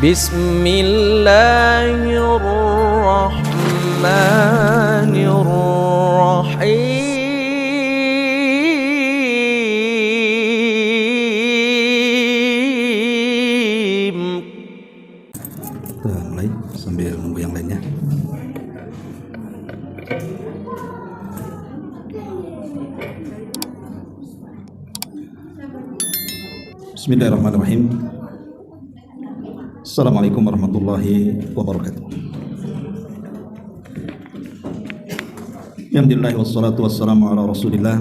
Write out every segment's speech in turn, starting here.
Bismillahirrahmanirrahim. Kita mulai sambil nunggu yang lainnya. Bismillahirrahmanirrahim. Assalamualaikum warahmatullahi wabarakatuh. Alhamdulillah wassalatu wassalamu ala Rasulillah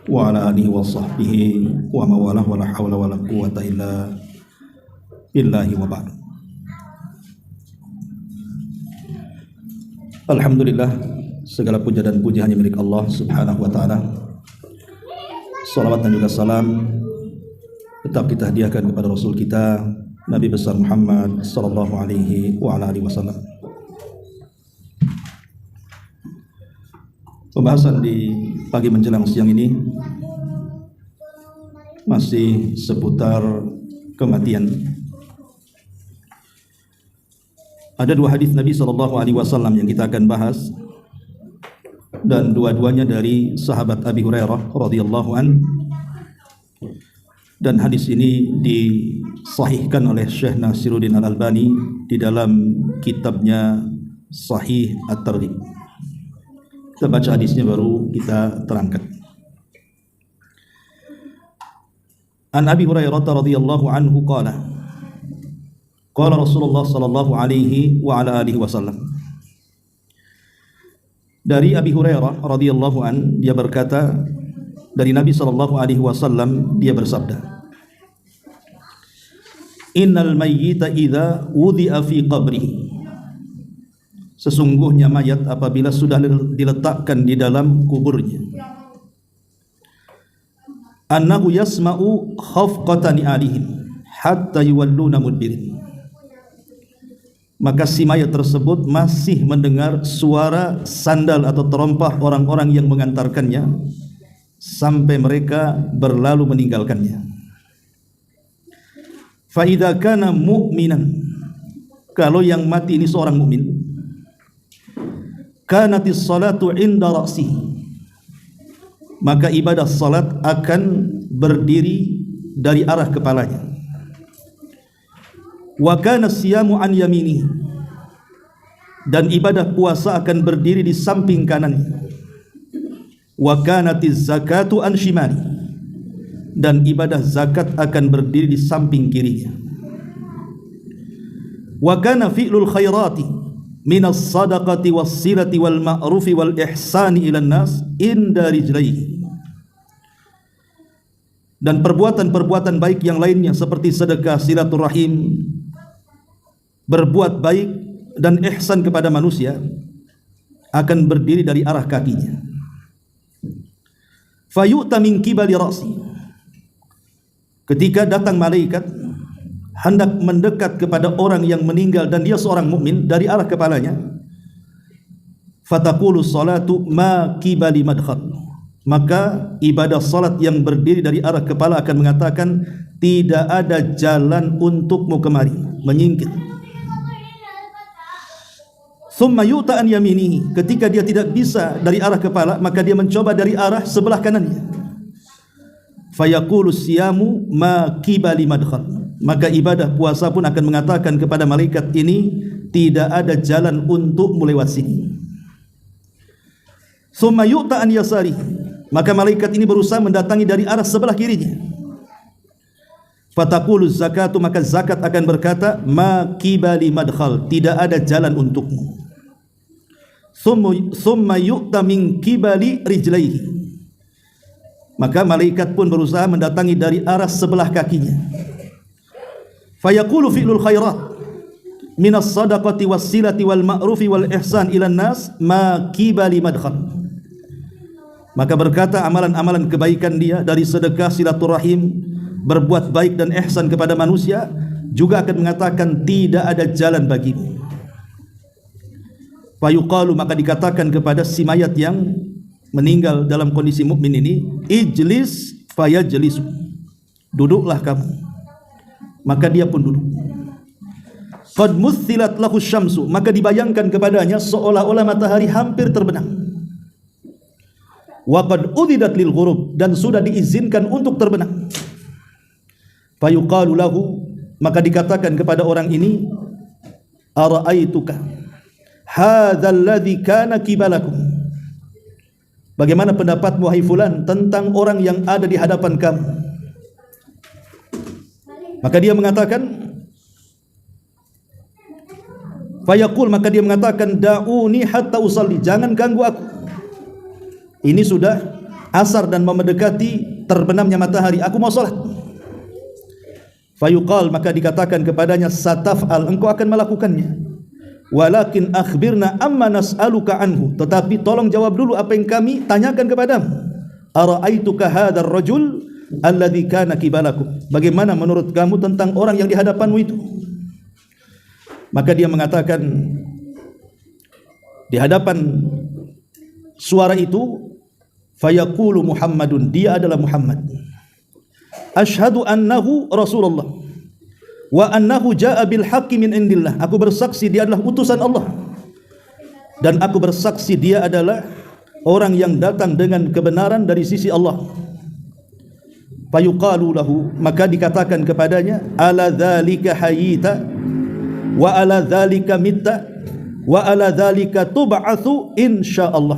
wa ala alihi wa sahbihi wa mawalah wa la hawla wa la quwwata illa billahi wa ba'd. Alhamdulillah, segala puja dan puji hanya milik Allah Subhanahu wa taala. Salawat dan juga salam tetap kita hadiahkan kepada Rasul kita Nabi besar Muhammad sallallahu alaihi wa ala alihi wasallam. Pembahasan di pagi menjelang siang ini masih seputar kematian. Ada dua hadis Nabi sallallahu alaihi wasallam yang kita akan bahas, dan dua-duanya dari sahabat Abi Hurairah radhiyallahu an. Dan hadis ini disahihkan oleh Syekh Nasiruddin Al-Albani di dalam kitabnya Sahih At-Targhib. Kita baca hadisnya baru kita terangkan. An Abi Hurairah radhiyallahu anhu qala Rasulullah sallallahu alaihi wa ala alihi wasallam. Dari Abi Hurairah radhiyallahu an, dia berkata, dari Nabi sallallahu alaihi wasallam, dia bersabda, innal mayyita idza wudi'a fi qabrihi, sesungguhnya mayat apabila sudah diletakkan di dalam kuburnya, annahu yasma'u khafqatan alihim hatta yuwalluna mudbirin, maka si mayat tersebut masih mendengar suara sandal atau terompah orang-orang yang mengantarkannya sampai mereka berlalu meninggalkannya. Fa idza kana mu'minan, kalau yang mati ini seorang mukmin, kanatis salatu inda ra'sihi, maka ibadah salat akan berdiri dari arah kepalanya. Wa kana siyamu an yaminihi, dan ibadah puasa akan berdiri di samping kanannya. Wa kanatiz zakatu an shimali, dan ibadah zakat akan berdiri di samping kirinya. Wa kana fi'lul khairati minas sadaqati was silati wal ma'rufi wal ihsani ilan nas inda rijlaihi, dan perbuatan-perbuatan baik yang lainnya seperti sedekah, silaturahim, berbuat baik dan ihsan kepada manusia akan berdiri dari arah kakinya. Fayu'ta min qibali ra'si, ketika datang malaikat hendak mendekat kepada orang yang meninggal dan dia seorang mukmin, dari arah kepalanya, fataqulu salatu ma qibali madkhal, maka ibadah salat yang berdiri dari arah kepala akan mengatakan, tidak ada jalan untukmu kemari, menyingkir. Thumma yu'ta an yaminihi, ketika dia tidak bisa dari arah kepala, maka dia mencoba dari arah sebelah kanannya. Fayaqulu siyamu ma qibali madkhal, maka ibadah puasa pun akan mengatakan kepada malaikat ini, tidak ada jalan untuk melewat sini. Thumma yu'ta an yasari, maka malaikat ini berusaha mendatangi dari arah sebelah kirinya. Fataqulu zakatu, maka zakat akan berkata, ma qibali madkhal, tidak ada jalan untukmu. Thumma yu'ta min qibali rijlaihi, maka malaikat pun berusaha mendatangi dari arah sebelah kakinya. Fayaqulu fi'lul khairat minas sadaqati was silati wal ma'rufi wal ihsan ilan nas ma qibali madkhal, maka berkata amalan-amalan kebaikan dia dari sedekah, silaturahim, berbuat baik dan ihsan kepada manusia, juga akan mengatakan tidak ada jalan bagimu. Fayuqalu, maka dikatakan kepada si mayat yang meninggal dalam kondisi mukmin ini, ijlis fayajlisu, duduklah kamu, maka dia pun duduk. qad muthilat lahu syamsu, maka dibayangkan kepadanya seolah-olah matahari hampir terbenam. Wa qad udidat lil ghurub, dan sudah diizinkan untuk terbenam. Fayuqalu lahu, maka dikatakan kepada orang ini, ara'aituka hadzal ladzi kana qibalakum, bagaimana pendapatmu wahai fulan tentang orang yang ada di hadapan kamu? Maka dia mengatakan, fayaqul, maka dia mengatakan, da'uni hatta usalli, jangan ganggu aku, ini sudah asar dan mendekati terbenamnya matahari, aku mau salat. Fayuqal, maka dikatakan kepadanya, sataf'al, engkau akan melakukannya, walakin akhbirna amma nas'aluka anhu, tetapi tolong jawab dulu apa yang kami tanyakan kepadamu. Ara'aituka hadzal rajul alladzi kana qibalakum, bagaimana menurut kamu tentang orang yang di hadapanmu itu? Maka dia mengatakan, di hadapan suara itu, fayaqulu Muhammadun, dia adalah Muhammad. Asyhadu annahu Rasulullah wa annahu jaa bil haqqi min indillah, aku bersaksi dia adalah utusan Allah, dan aku bersaksi dia adalah orang yang datang dengan kebenaran dari sisi Allah. Fayuqalu lahu, maka dikatakan kepadanya, ala dzalika hayyita wa ala dzalika mitta wa ala dzalika tub'atsu insyaallah.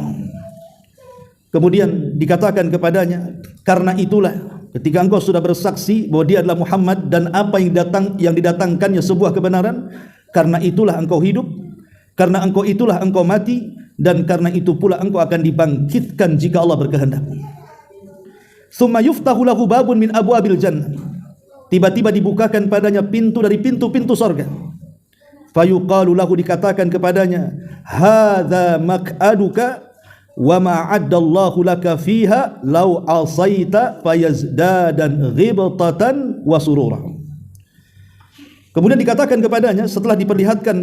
Kemudian dikatakan kepadanya, karena itulah, ketika engkau sudah bersaksi bahwa dia adalah Muhammad dan apa yang didatangkannya sebuah kebenaran, karena itulah engkau hidup, karena engkau itulah engkau mati, dan karena itu pula engkau akan dibangkitkan jika Allah berkehendak. Tsumma yuftahu lahu babun min abwabil jannah, tiba-tiba dibukakan padanya pintu dari pintu-pintu surga. Fayuqalu lahu, dikatakan kepadanya, hadza maq'aduka wa ma'addallahu laka fiha law asaita fayazdadan ghibtatan wa surura. Kemudian dikatakan kepadanya, setelah diperlihatkan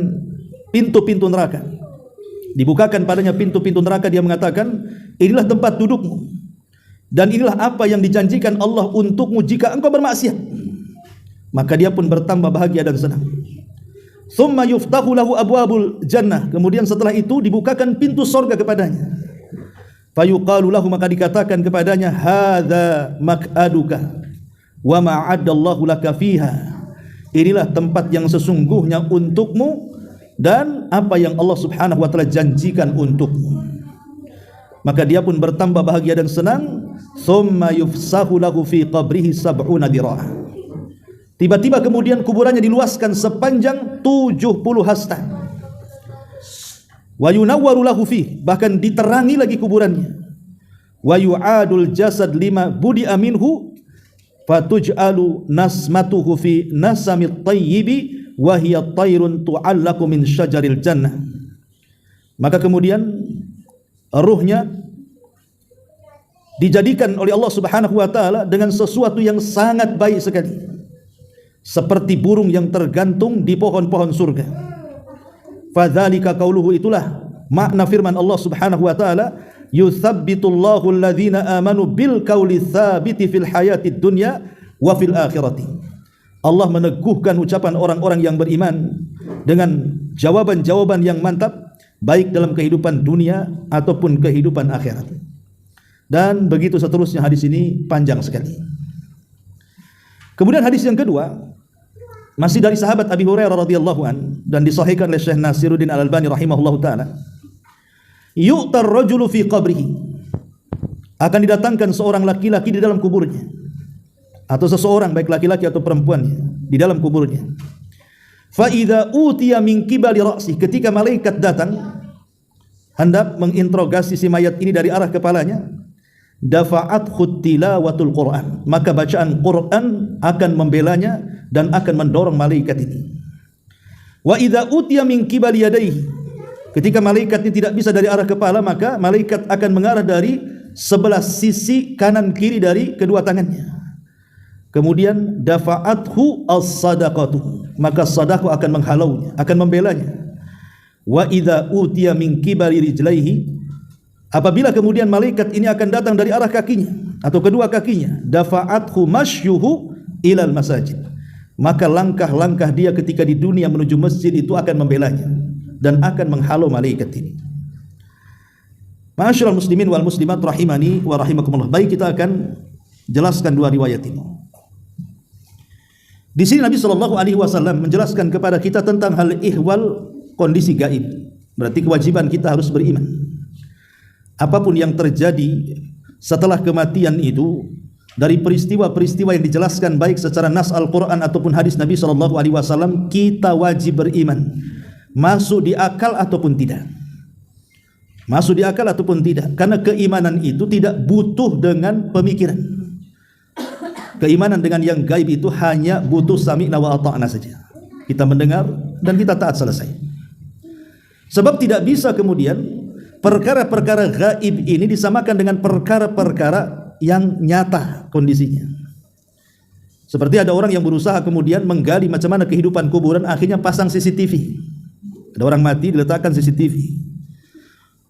pintu-pintu neraka, dibukakan padanya pintu-pintu neraka, dia mengatakan, inilah tempat dudukmu dan inilah apa yang dijanjikan Allah untukmu jika engkau bermaksiat. Maka dia pun bertambah bahagia dan senang. Tsumma yuftahu lahu abwabul jannah, kemudian setelah itu dibukakan pintu surga kepadanya. Fayuqalu lahu, maka dikatakan kepadanya, hadza maq'aduka wa ma'addallahu laka fiha, inilah tempat yang sesungguhnya untukmu dan apa yang Allah Subhanahu wa taala janjikan untukmu. Maka dia pun bertambah bahagia dan senang. Tsumma yufsahu lahu fi qabrihi 70 dira'ah, tiba-tiba kemudian kuburannya diluaskan sepanjang 70 hasta. Wa yunawwaru lahu fi, bahkan diterangi lagi kuburannya. Wa yu'adul jasad lima budi'a minhu fatuj'alu nasmatuhu fi nasamit tayyibi wa hiya tayrun tu'allaqu min syajaril jannah. Maka kemudian ruhnya dijadikan oleh Allah Subhanahu wa taala dengan sesuatu yang sangat baik sekali, seperti burung yang tergantung di pohon-pohon surga. Fadzalika qauluhu, itulah makna firman Allah Subhanahu wa taala, yutsabbitullahu alladhina amanu bil qauli tsabiti fil hayatid dunya wa fil akhirati. Allah meneguhkan ucapan orang-orang yang beriman dengan jawaban-jawaban yang mantap, baik dalam kehidupan dunia ataupun kehidupan akhirat. Dan begitu seterusnya, hadis ini panjang sekali. Kemudian hadis yang kedua masih dari sahabat Abi Hurairah radhiyallahu an, dan disahihkan oleh Syekh Nasiruddin Al-Albani rahimahullahu taala. Yu'tar rajulu fi qabrihi, akan didatangkan seorang laki-laki di dalam kuburnya, atau seseorang baik laki-laki atau perempuannya di dalam kuburnya. Fa idza utiya min qibali ra'si, ketika malaikat datang hendak menginterogasi si mayat ini dari arah kepalanya, dafa'at tilawatul Quran, maka bacaan Quran akan membelanya dan akan mendorong malaikat ini. Wa idza utiya min qibali yadayhi, ketika malaikat ini tidak bisa dari arah kepala, maka malaikat akan mengarah dari sebelah sisi kanan kiri dari kedua tangannya. Kemudian dafa'athu as-sadaqatu, maka sedekah akan menghalaunya, akan membelanya. Wa idza utiya min qibali rijlaihi, apabila kemudian malaikat ini akan datang dari arah kakinya atau kedua kakinya, dafa'athu masyuhu ilal masajid, maka langkah-langkah dia ketika di dunia menuju masjid itu akan membelanya dan akan menghalau malaikat ini. Ma'asyiral muslimin wal muslimat rahimani wa rahimakumullah. Baik, kita akan jelaskan dua riwayat ini. Di sini Nabi SAW menjelaskan kepada kita tentang hal ihwal, kondisi gaib. Berarti kewajiban kita harus beriman. Apapun yang terjadi setelah kematian itu, dari peristiwa-peristiwa yang dijelaskan baik secara nas Al-Quran ataupun hadis Nabi SAW, kita wajib beriman, masuk di akal ataupun tidak. Masuk di akal ataupun tidak. Karena keimanan itu tidak butuh dengan pemikiran. Keimanan dengan yang gaib itu hanya butuh sami'na wa ata'na saja. Kita mendengar dan kita taat, selesai. Sebab tidak bisa kemudian perkara-perkara gaib ini disamakan dengan perkara-perkara yang nyata kondisinya. Seperti ada orang yang berusaha kemudian menggali macam mana kehidupan kuburan, akhirnya pasang CCTV. Ada orang mati diletakkan CCTV,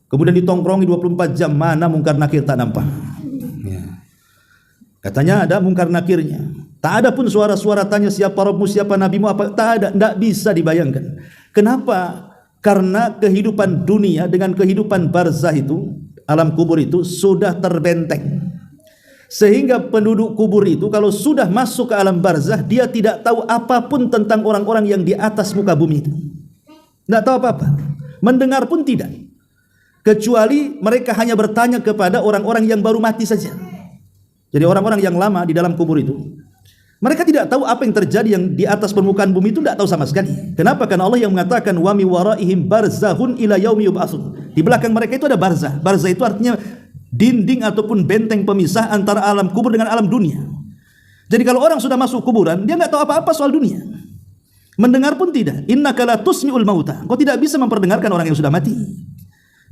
kemudian ditongkrongi 24 jam, mana mungkar nakir tak nampak. Katanya ada mungkar nakirnya, tak ada pun suara-suara tanya siapa Rabbmu, siapa Nabimu, apa, tak ada, tidak bisa dibayangkan. Kenapa? Karena kehidupan dunia dengan kehidupan barzah itu, alam kubur itu sudah terbenteng. Sehingga penduduk kubur itu kalau sudah masuk ke alam barzah, dia tidak tahu apapun tentang orang-orang yang di atas muka bumi itu. Tidak tahu apa-apa, mendengar pun tidak, kecuali mereka hanya bertanya kepada orang-orang yang baru mati saja. Jadi orang-orang yang lama di dalam kubur itu, mereka tidak tahu apa yang terjadi yang di atas permukaan bumi itu, tidak tahu sama sekali. Kenapa? Karena Allah yang mengatakan wa mi waraihim barzahun ila yaumi yub'atsun. Di belakang mereka itu ada barzah. Barzah itu artinya dinding ataupun benteng pemisah antara alam kubur dengan alam dunia. Jadi kalau orang sudah masuk kuburan, dia nggak tahu apa-apa soal dunia. Mendengar pun tidak. Innaka la tusmi'ul mauta. Kau tidak bisa memperdengarkan orang yang sudah mati.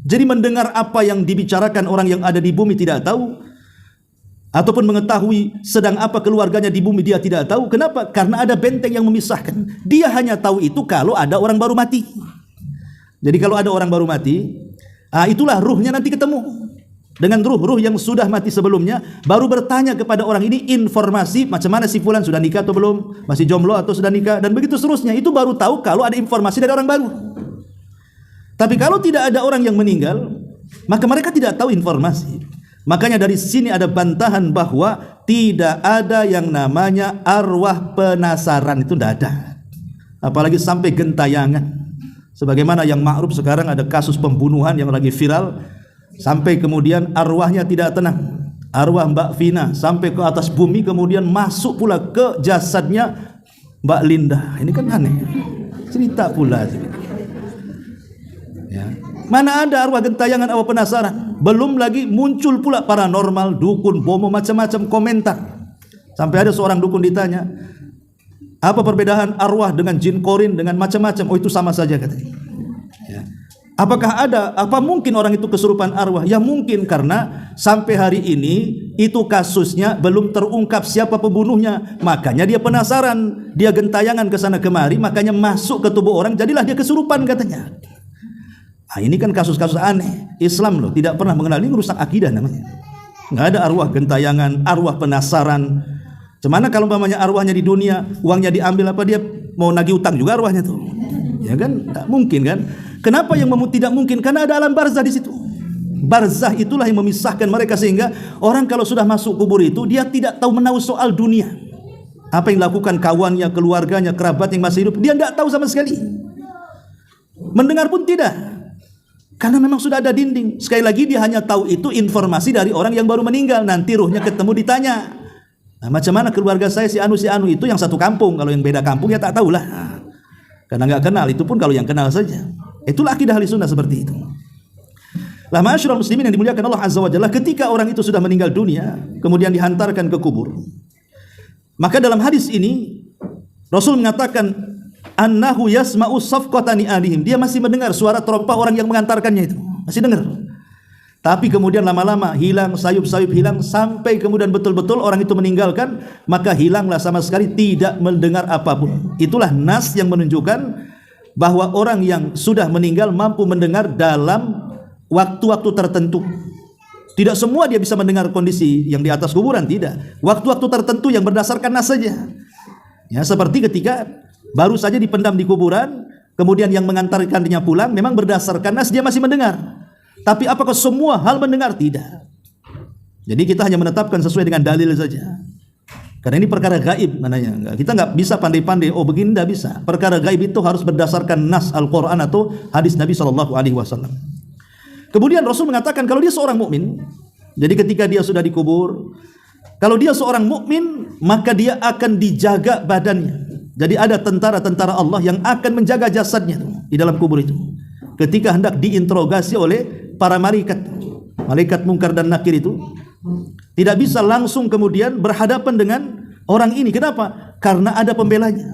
Jadi mendengar apa yang dibicarakan orang yang ada di bumi tidak tahu, ataupun mengetahui sedang apa keluarganya di bumi dia tidak tahu. Kenapa? Karena ada benteng yang memisahkan. Dia hanya tahu itu kalau ada orang baru mati. Jadi kalau ada orang baru mati, itulah ruhnya nanti ketemu dengan ruh-ruh yang sudah mati sebelumnya, baru bertanya kepada orang ini informasi macam mana si fulan, sudah nikah atau belum, masih jomblo atau sudah nikah, dan begitu seterusnya. Itu baru tahu kalau ada informasi dari orang baru. Tapi kalau tidak ada orang yang meninggal, maka mereka tidak tahu informasi. Makanya dari sini ada bantahan bahwa tidak ada yang namanya arwah penasaran, itu tidak ada. Apalagi sampai gentayangan. Sebagaimana yang ma'ruf sekarang ada kasus pembunuhan yang lagi viral, sampai kemudian arwahnya tidak tenang. Arwah Mbak Vina sampai ke atas bumi, kemudian masuk pula ke jasadnya Mbak Linda. Ini kan aneh. Cerita pula. Ya. Mana ada arwah gentayangan, arwah penasaran. Belum lagi muncul pula paranormal, dukun, bomo, macam-macam komentar. Sampai ada seorang dukun ditanya, apa perbedaan arwah dengan jin korin dengan macam-macam? Oh, itu sama saja katanya. Ya. Apakah ada, apa mungkin orang itu kesurupan arwah? Ya mungkin, karena sampai hari ini itu kasusnya belum terungkap siapa pembunuhnya. Makanya dia penasaran, dia gentayangan ke sana kemari, makanya masuk ke tubuh orang, jadilah dia kesurupan katanya. Ini kan kasus-kasus aneh. Islam loh tidak pernah mengenal, ini rusak akidah namanya. Nggak ada arwah gentayangan, arwah penasaran. Cuman kalau umpamanya arwahnya di dunia, uangnya diambil, apa dia mau nagih utang juga arwahnya tuh? Ya kan, tak mungkin kan? Kenapa yang tidak mungkin? Karena ada alam barzah di situ. Barzah itulah yang memisahkan mereka, sehingga orang kalau sudah masuk kubur itu dia tidak tahu menahu soal dunia. Apa yang dilakukan kawannya, keluarganya, kerabat yang masih hidup, dia tidak tahu sama sekali. Mendengar pun tidak. Karena memang sudah ada dinding. Sekali lagi dia hanya tahu itu informasi dari orang yang baru meninggal. Nanti ruhnya ketemu ditanya, macam mana keluarga saya si anu itu yang satu kampung. Kalau yang beda kampung ya tak tahulah. Karena nggak kenal, itu pun kalau yang kenal saja. Itulah akidah ahli sunnah seperti itu. Lah ma'asyiral muslimin yang dimuliakan Allah Azza wa Jalla, ketika orang itu sudah meninggal dunia kemudian dihantarkan ke kubur, maka dalam hadis ini Rasul mengatakan annahu yasma'u safqatani alihim, dia masih mendengar suara terompah orang yang mengantarkannya itu, masih dengar. Tapi kemudian lama-lama hilang, sayup-sayup hilang, sampai kemudian betul-betul orang itu meninggalkan, maka hilanglah sama sekali, tidak mendengar apapun. Itulah nas yang menunjukkan bahwa orang yang sudah meninggal mampu mendengar dalam waktu-waktu tertentu. Tidak semua dia bisa mendengar kondisi yang di atas kuburan, tidak. Waktu-waktu tertentu yang berdasarkan nas saja. Ya, seperti ketika baru saja dipendam di kuburan, kemudian yang mengantarkannya pulang memang berdasarkan nas dia masih mendengar. Tapi apakah semua hal mendengar? Tidak. Jadi kita hanya menetapkan sesuai dengan dalil saja. Karena ini perkara gaib mananya. Kita nggak bisa pandai-pandai. Oh begini nggak bisa. Perkara gaib itu harus berdasarkan nas Al-Quran atau hadis Nabi SAW. Kemudian Rasul mengatakan kalau dia seorang mukmin, jadi ketika dia sudah dikubur, kalau dia seorang mukmin maka dia akan dijaga badannya. Jadi ada tentara-tentara Allah yang akan menjaga jasadnya di dalam kubur itu. Ketika hendak diinterogasi oleh para malaikat munkar dan nakir itu, tidak bisa langsung kemudian berhadapan dengan orang ini. Kenapa? Karena ada pembelanya,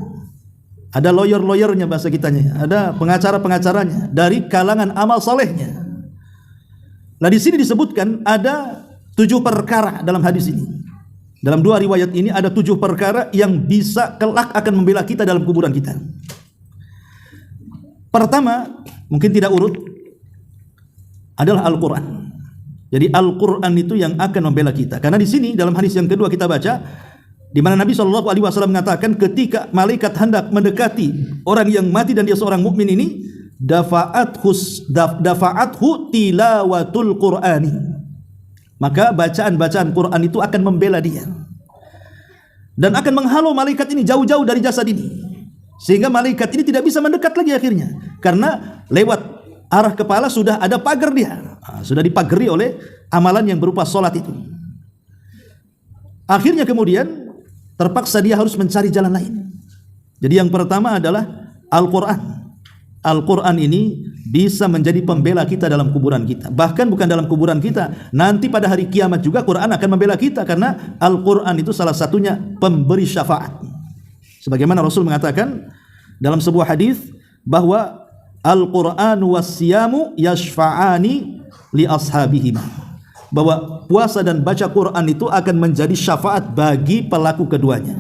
ada lawyer-lawyernya bahasa kitanya, ada pengacara-pengacaranya dari kalangan amal solehnya. Nah di sini disebutkan ada 7 perkara dalam hadis ini. Dalam 2 riwayat ini ada 7 perkara yang bisa kelak akan membela kita dalam kuburan kita. Pertama, mungkin tidak urut, adalah Al-Quran. Jadi Al-Quran itu yang akan membela kita. Karena di sini dalam hadis yang kedua kita baca, di mana Nabi SAW mengatakan ketika malaikat hendak mendekati orang yang mati dan dia seorang mukmin ini, dafa'athu tilawatul Qur'ani. Maka bacaan-bacaan Quran itu akan membela dia dan akan menghalau malaikat ini jauh-jauh dari jasad ini, sehingga malaikat ini tidak bisa mendekat lagi akhirnya, karena lewat arah kepala sudah ada pagar dia, sudah dipagari oleh amalan yang berupa solat itu. Akhirnya kemudian terpaksa dia harus mencari jalan lain. Jadi yang pertama adalah Al-Quran. Al-Quran ini bisa menjadi pembela kita dalam kuburan kita. Bahkan bukan dalam kuburan kita, nanti pada hari kiamat juga Quran akan membela kita, karena Al-Quran itu salah satunya pemberi syafaat. Sebagaimana Rasul mengatakan dalam sebuah hadis bahwa Al-Quran wasyamu yashfa'ani li ashabihim, bahwa puasa dan baca Quran itu akan menjadi syafaat bagi pelaku keduanya.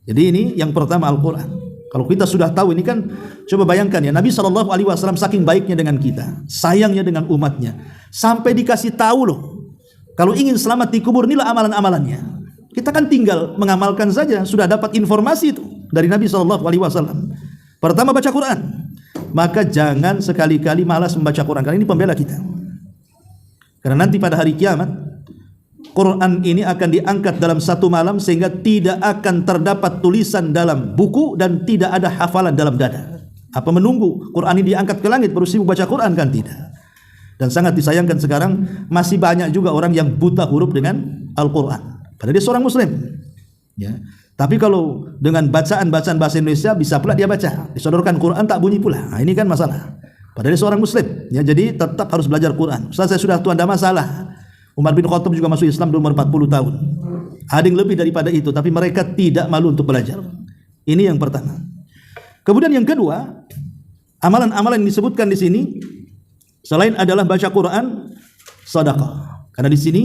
Jadi ini yang pertama, Al-Quran. Kalau kita sudah tahu ini kan, coba bayangkan ya, Nabi SAW saking baiknya dengan kita, sayangnya dengan umatnya, sampai dikasih tahu loh, kalau ingin selamat di kubur inilah amalan-amalannya. Kita kan tinggal mengamalkan saja, sudah dapat informasi itu dari Nabi SAW. Pertama, baca Quran. Maka jangan sekali-kali malas membaca Quran, karena ini pembela kita. Karena nanti pada hari kiamat Quran ini akan diangkat dalam satu malam, sehingga tidak akan terdapat tulisan dalam buku dan tidak ada hafalan dalam dada. Apa menunggu Quran ini diangkat ke langit baru sibuk baca Quran? Kan tidak. Dan sangat disayangkan sekarang masih banyak juga orang yang buta huruf dengan Al-Quran, padahal dia seorang muslim ya. Tapi kalau dengan bacaan-bacaan bahasa Indonesia bisa pula dia baca, disodorkan Quran tak bunyi pula. Nah, ini kan masalah, padahal dia seorang muslim ya. Jadi tetap harus belajar Quran. Ustaz, saya sudah tua, tidak masalah. Umar bin Khattab juga masuk Islam di umur 40 tahun. Ada yang lebih daripada itu, tapi mereka tidak malu untuk belajar. Ini yang pertama. Kemudian yang kedua, amalan-amalan yang disebutkan di sini selain adalah baca Quran, sedekah. Karena di sini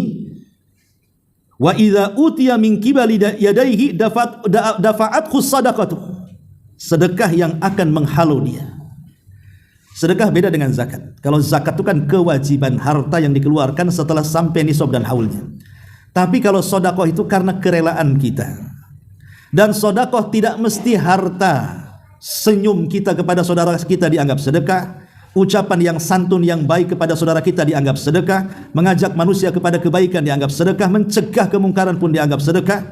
wa idza utiya min qibali yadayhi dafa'athu sadaqatu. Sedekah yang akan menghalau dia. Sedekah beda dengan zakat. Kalau zakat itu kan kewajiban harta yang dikeluarkan setelah sampai nisab dan haulnya. Tapi kalau sedekah itu karena kerelaan kita. Dan sedekah tidak mesti harta. Senyum kita kepada saudara kita dianggap sedekah. Ucapan yang santun yang baik kepada saudara kita dianggap sedekah. Mengajak manusia kepada kebaikan dianggap sedekah. Mencegah kemungkaran pun dianggap sedekah.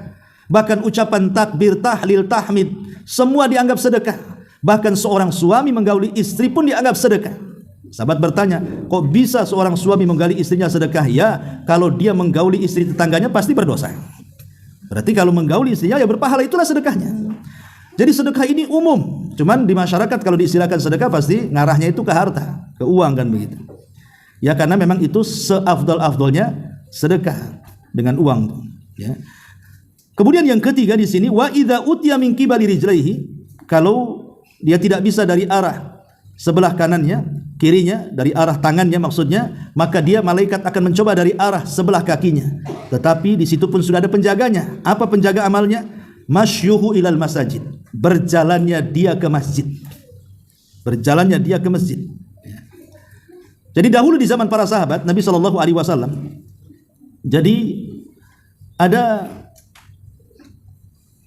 Bahkan ucapan takbir, tahlil, tahmid, semua dianggap sedekah. Bahkan seorang suami menggauli istri pun dianggap sedekah. Sahabat bertanya, kok bisa seorang suami menggauli istrinya sedekah? Ya, kalau dia menggauli istri tetangganya pasti berdosa. Berarti kalau menggauli istrinya ya berpahala, itulah sedekahnya. Jadi sedekah ini umum. Cuman di masyarakat kalau diistilahkan sedekah pasti ngarahnya itu ke harta, ke uang kan begitu. Ya karena memang itu seafdal-afdalnya sedekah dengan uang. Ya. Kemudian yang ketiga di sini, wa idza utiya min qibali rijlaihi, kalau dia tidak bisa dari arah sebelah kanannya, kirinya, dari arah tangannya maksudnya, maka dia malaikat akan mencoba dari arah sebelah kakinya. Tetapi di situ pun sudah ada penjaganya. Apa penjaga amalnya? Masyuhu ilal masajid. Berjalannya dia ke masjid. Berjalannya dia ke masjid. Jadi dahulu di zaman para sahabat Nabi SAW, jadi ada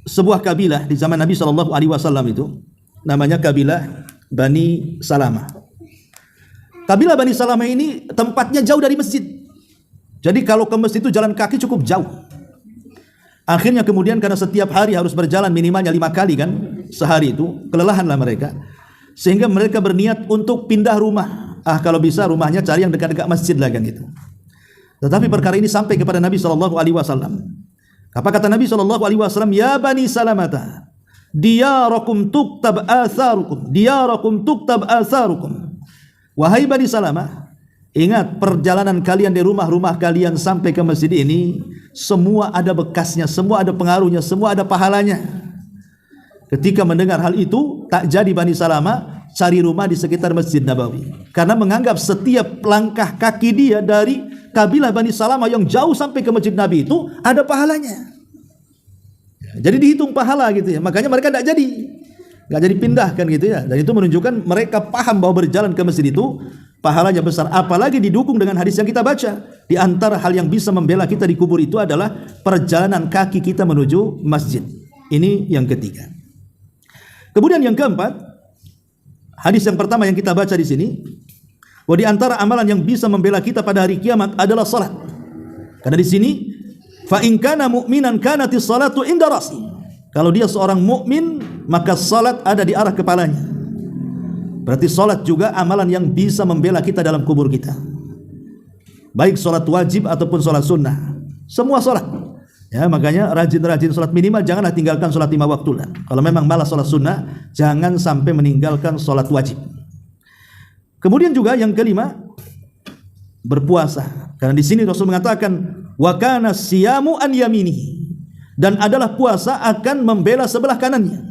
sebuah kabilah di zaman Nabi Shallallahu Alaihi Wasallam itu, namanya kabilah Bani Salamah. Kabilah Bani Salamah ini tempatnya jauh dari masjid. Jadi kalau ke masjid itu jalan kaki cukup jauh. Akhirnya kemudian karena setiap hari harus berjalan minimalnya 5 kali kan sehari itu, kelelahanlah mereka. Sehingga mereka berniat untuk pindah rumah. Kalau bisa rumahnya cari yang dekat-dekat masjid lah kan gitu. Tetapi perkara ini sampai kepada Nabi Shallallahu Alaihi Wasallam. Apa kata Nabi Shallallahu Alaihi Wasallam? Ya Bani Salamata, diyarakum tuktab atharukum, diyarakum tuktab atharukum. Wahai Bani Salamah, ingat perjalanan kalian di rumah-rumah kalian sampai ke masjid ini, semua ada bekasnya, semua ada pengaruhnya, semua ada pahalanya. Ketika mendengar hal itu, tak jadi Bani Salamah cari rumah di sekitar Masjid Nabawi, karena menganggap setiap langkah kaki dia dari kabilah Bani Salamah yang jauh sampai ke Masjid Nabi itu ada pahalanya. Jadi dihitung pahala gitu ya. Makanya mereka nggak jadi pindahkan gitu ya. Dan itu menunjukkan mereka paham bahwa berjalan ke masjid itu pahalanya besar. Apalagi didukung dengan hadis yang kita baca. Di antara hal yang bisa membela kita di kubur itu adalah perjalanan kaki kita menuju masjid. Ini yang ketiga. Kemudian yang keempat, hadis yang pertama yang kita baca di sini, bahwa di antara amalan yang bisa membela kita pada hari kiamat adalah salat. Karena di sini, fa in kana mu'minan kanatis salatu inda rasi. Kalau dia seorang mukmin, maka salat ada di arah kepalanya. Berarti salat juga amalan yang bisa membela kita dalam kubur kita. Baik salat wajib ataupun salat sunnah. Semua salat. Ya, makanya rajin-rajin salat, minimal janganlah tinggalkan salat 5 waktu lah. Kalau memang malas salat sunnah, jangan sampai meninggalkan salat wajib. Kemudian juga yang kelima, berpuasa. Karena di sini Rasul mengatakan wa kana siyamu an yaminihi, dan adalah puasa akan membela sebelah kanannya.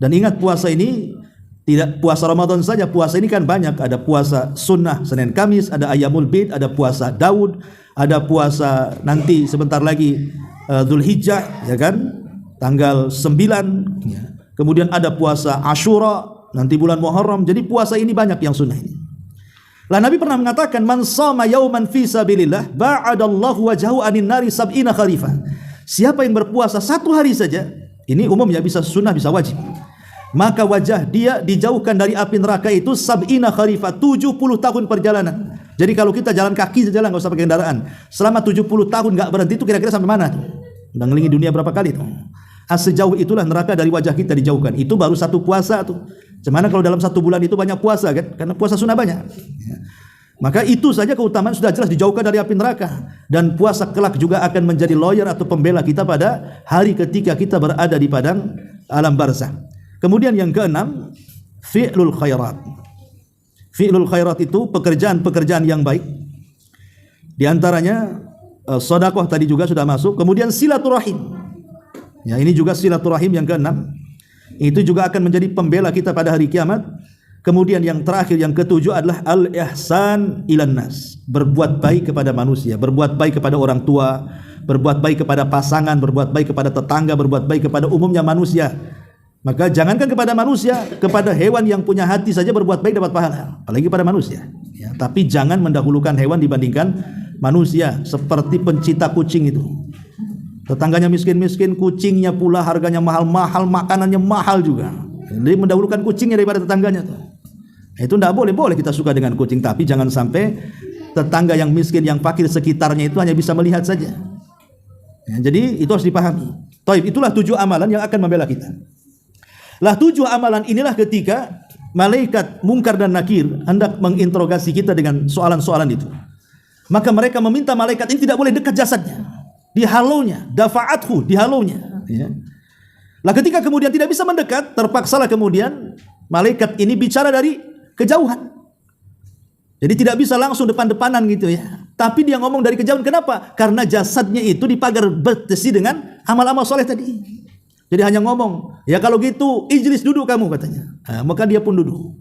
Dan ingat, puasa ini tidak puasa Ramadan saja, puasa ini kan banyak. Ada puasa sunnah Senin Kamis, ada Ayyamul Bid, ada puasa Daud, ada puasa nanti sebentar lagi Dzulhijjah ya kan, tanggal 9 ya. Kemudian ada puasa Asyura nanti bulan Muharram. Jadi puasa ini banyak yang sunnah ini. Lah Nabi pernah mengatakan man shama yauman fi sabilillah ba'adallahu wajhahu anin nari sab'ina kharifa. Siapa yang berpuasa 1 hari saja, ini umumnya bisa sunnah bisa wajib, maka wajah dia dijauhkan dari api neraka itu sab'ina kharifa, 70 tahun perjalanan. Jadi kalau kita jalan kaki saja lah, nggak usah pakai kendaraan, selama 70 tahun nggak berhenti, itu kira-kira sampai mana tuh? Udah ngelilingi dunia berapa kali tuh? Sejauh itulah neraka dari wajah kita dijauhkan. Itu baru 1 puasa tuh. Cuman kalau dalam 1 bulan itu banyak puasa kan? Karena puasa sunnah banyak ya. Maka itu saja keutamaan sudah jelas, dijauhkan dari api neraka. Dan puasa kelak juga akan menjadi lawyer atau pembela kita pada hari ketika kita berada di padang alam barzakh. Kemudian yang keenam, fi'lul khairat. Fi'lul khairat itu pekerjaan-pekerjaan yang baik. Di antaranya sedekah tadi juga sudah masuk. Kemudian silaturahim. Ya, ini juga silaturahim yang keenam. Itu juga akan menjadi pembela kita pada hari kiamat. Kemudian yang terakhir, yang ketujuh adalah al-ihsan ilan nas. Berbuat baik kepada manusia, berbuat baik kepada orang tua, berbuat baik kepada pasangan, berbuat baik kepada tetangga, berbuat baik kepada umumnya manusia. Maka jangankan kepada manusia, kepada hewan yang punya hati saja berbuat baik dapat pahala, apalagi pada manusia ya. Tapi jangan mendahulukan hewan dibandingkan manusia, seperti pencinta kucing itu. Tetangganya miskin-miskin, kucingnya pula harganya mahal-mahal, makanannya mahal juga. Jadi mendahulukan kucingnya daripada tetangganya tuh. Itu tidak boleh. Boleh kita suka dengan kucing, tapi jangan sampai tetangga yang miskin, yang fakir sekitarnya itu hanya bisa melihat saja ya. Jadi itu harus dipahami. Taib, itulah 7 amalan yang akan membela kita. Lah 7 amalan inilah ketika malaikat Munkar dan Nakir hendak menginterogasi kita dengan soalan-soalan itu, maka mereka meminta malaikat ini tidak boleh dekat jasadnya, dihalaunya, dafa'athu, dihalaunya ya. Lah ketika kemudian tidak bisa mendekat, terpaksalah kemudian malaikat ini bicara dari kejauhan. Jadi tidak bisa langsung depan-depanan gitu ya, tapi dia ngomong dari kejauhan. Kenapa? Karena jasadnya itu dipagar besi dengan amal-amal soleh tadi. Jadi hanya ngomong, ya kalau gitu ijlis, duduk kamu katanya. Maka dia pun duduk.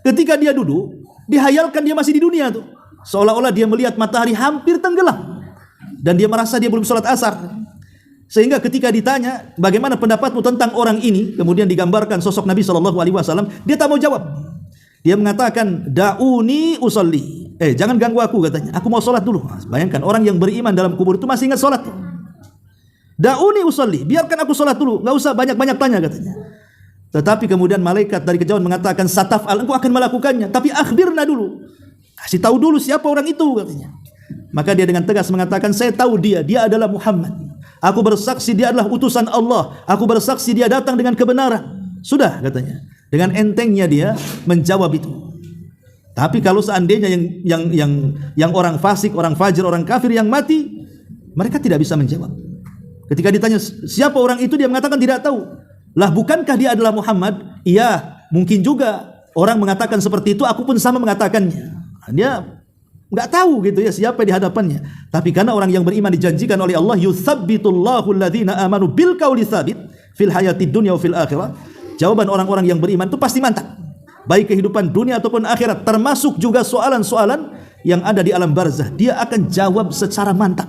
Ketika dia duduk, dihayalkan dia masih di dunia tuh, seolah-olah dia melihat matahari hampir tenggelam, dan dia merasa dia belum sholat asar. Sehingga ketika ditanya, bagaimana pendapatmu tentang orang ini, kemudian digambarkan sosok Nabi SAW, dia tak mau jawab. Dia mengatakan, da'uni usolli. Jangan ganggu aku katanya, aku mau sholat dulu. Bayangkan orang yang beriman dalam kubur itu masih ingat sholat. Da'uni usolli, biarkan aku sholat dulu, enggak usah banyak-banyak tanya katanya. Tetapi kemudian malaikat dari kejauhan mengatakan, sataf'al, engkau akan melakukannya, tapi akhbirna dulu, kasih tahu dulu siapa orang itu katanya. Maka dia dengan tegas mengatakan, saya tahu dia adalah Muhammad. Aku bersaksi dia adalah utusan Allah. Aku bersaksi dia datang dengan kebenaran. Sudah katanya. Dengan entengnya dia menjawab itu. Tapi kalau seandainya yang orang fasik, orang fajir, orang kafir yang mati, mereka tidak bisa menjawab. Ketika ditanya siapa orang itu, dia mengatakan tidak tahu. Lah bukankah dia adalah Muhammad? Iya, mungkin juga orang mengatakan seperti itu, aku pun sama mengatakannya. Dia enggak tahu gitu ya siapa di hadapannya. Tapi karena orang yang beriman dijanjikan oleh Allah, yutsabbitullahu alladhina amanu bil qauli tsabit fil hayatid dunya wa fil akhirah. Jawaban orang-orang yang beriman itu pasti mantap, baik kehidupan dunia ataupun akhirat, termasuk juga soalan-soalan yang ada di alam barzah. Dia akan jawab secara mantap.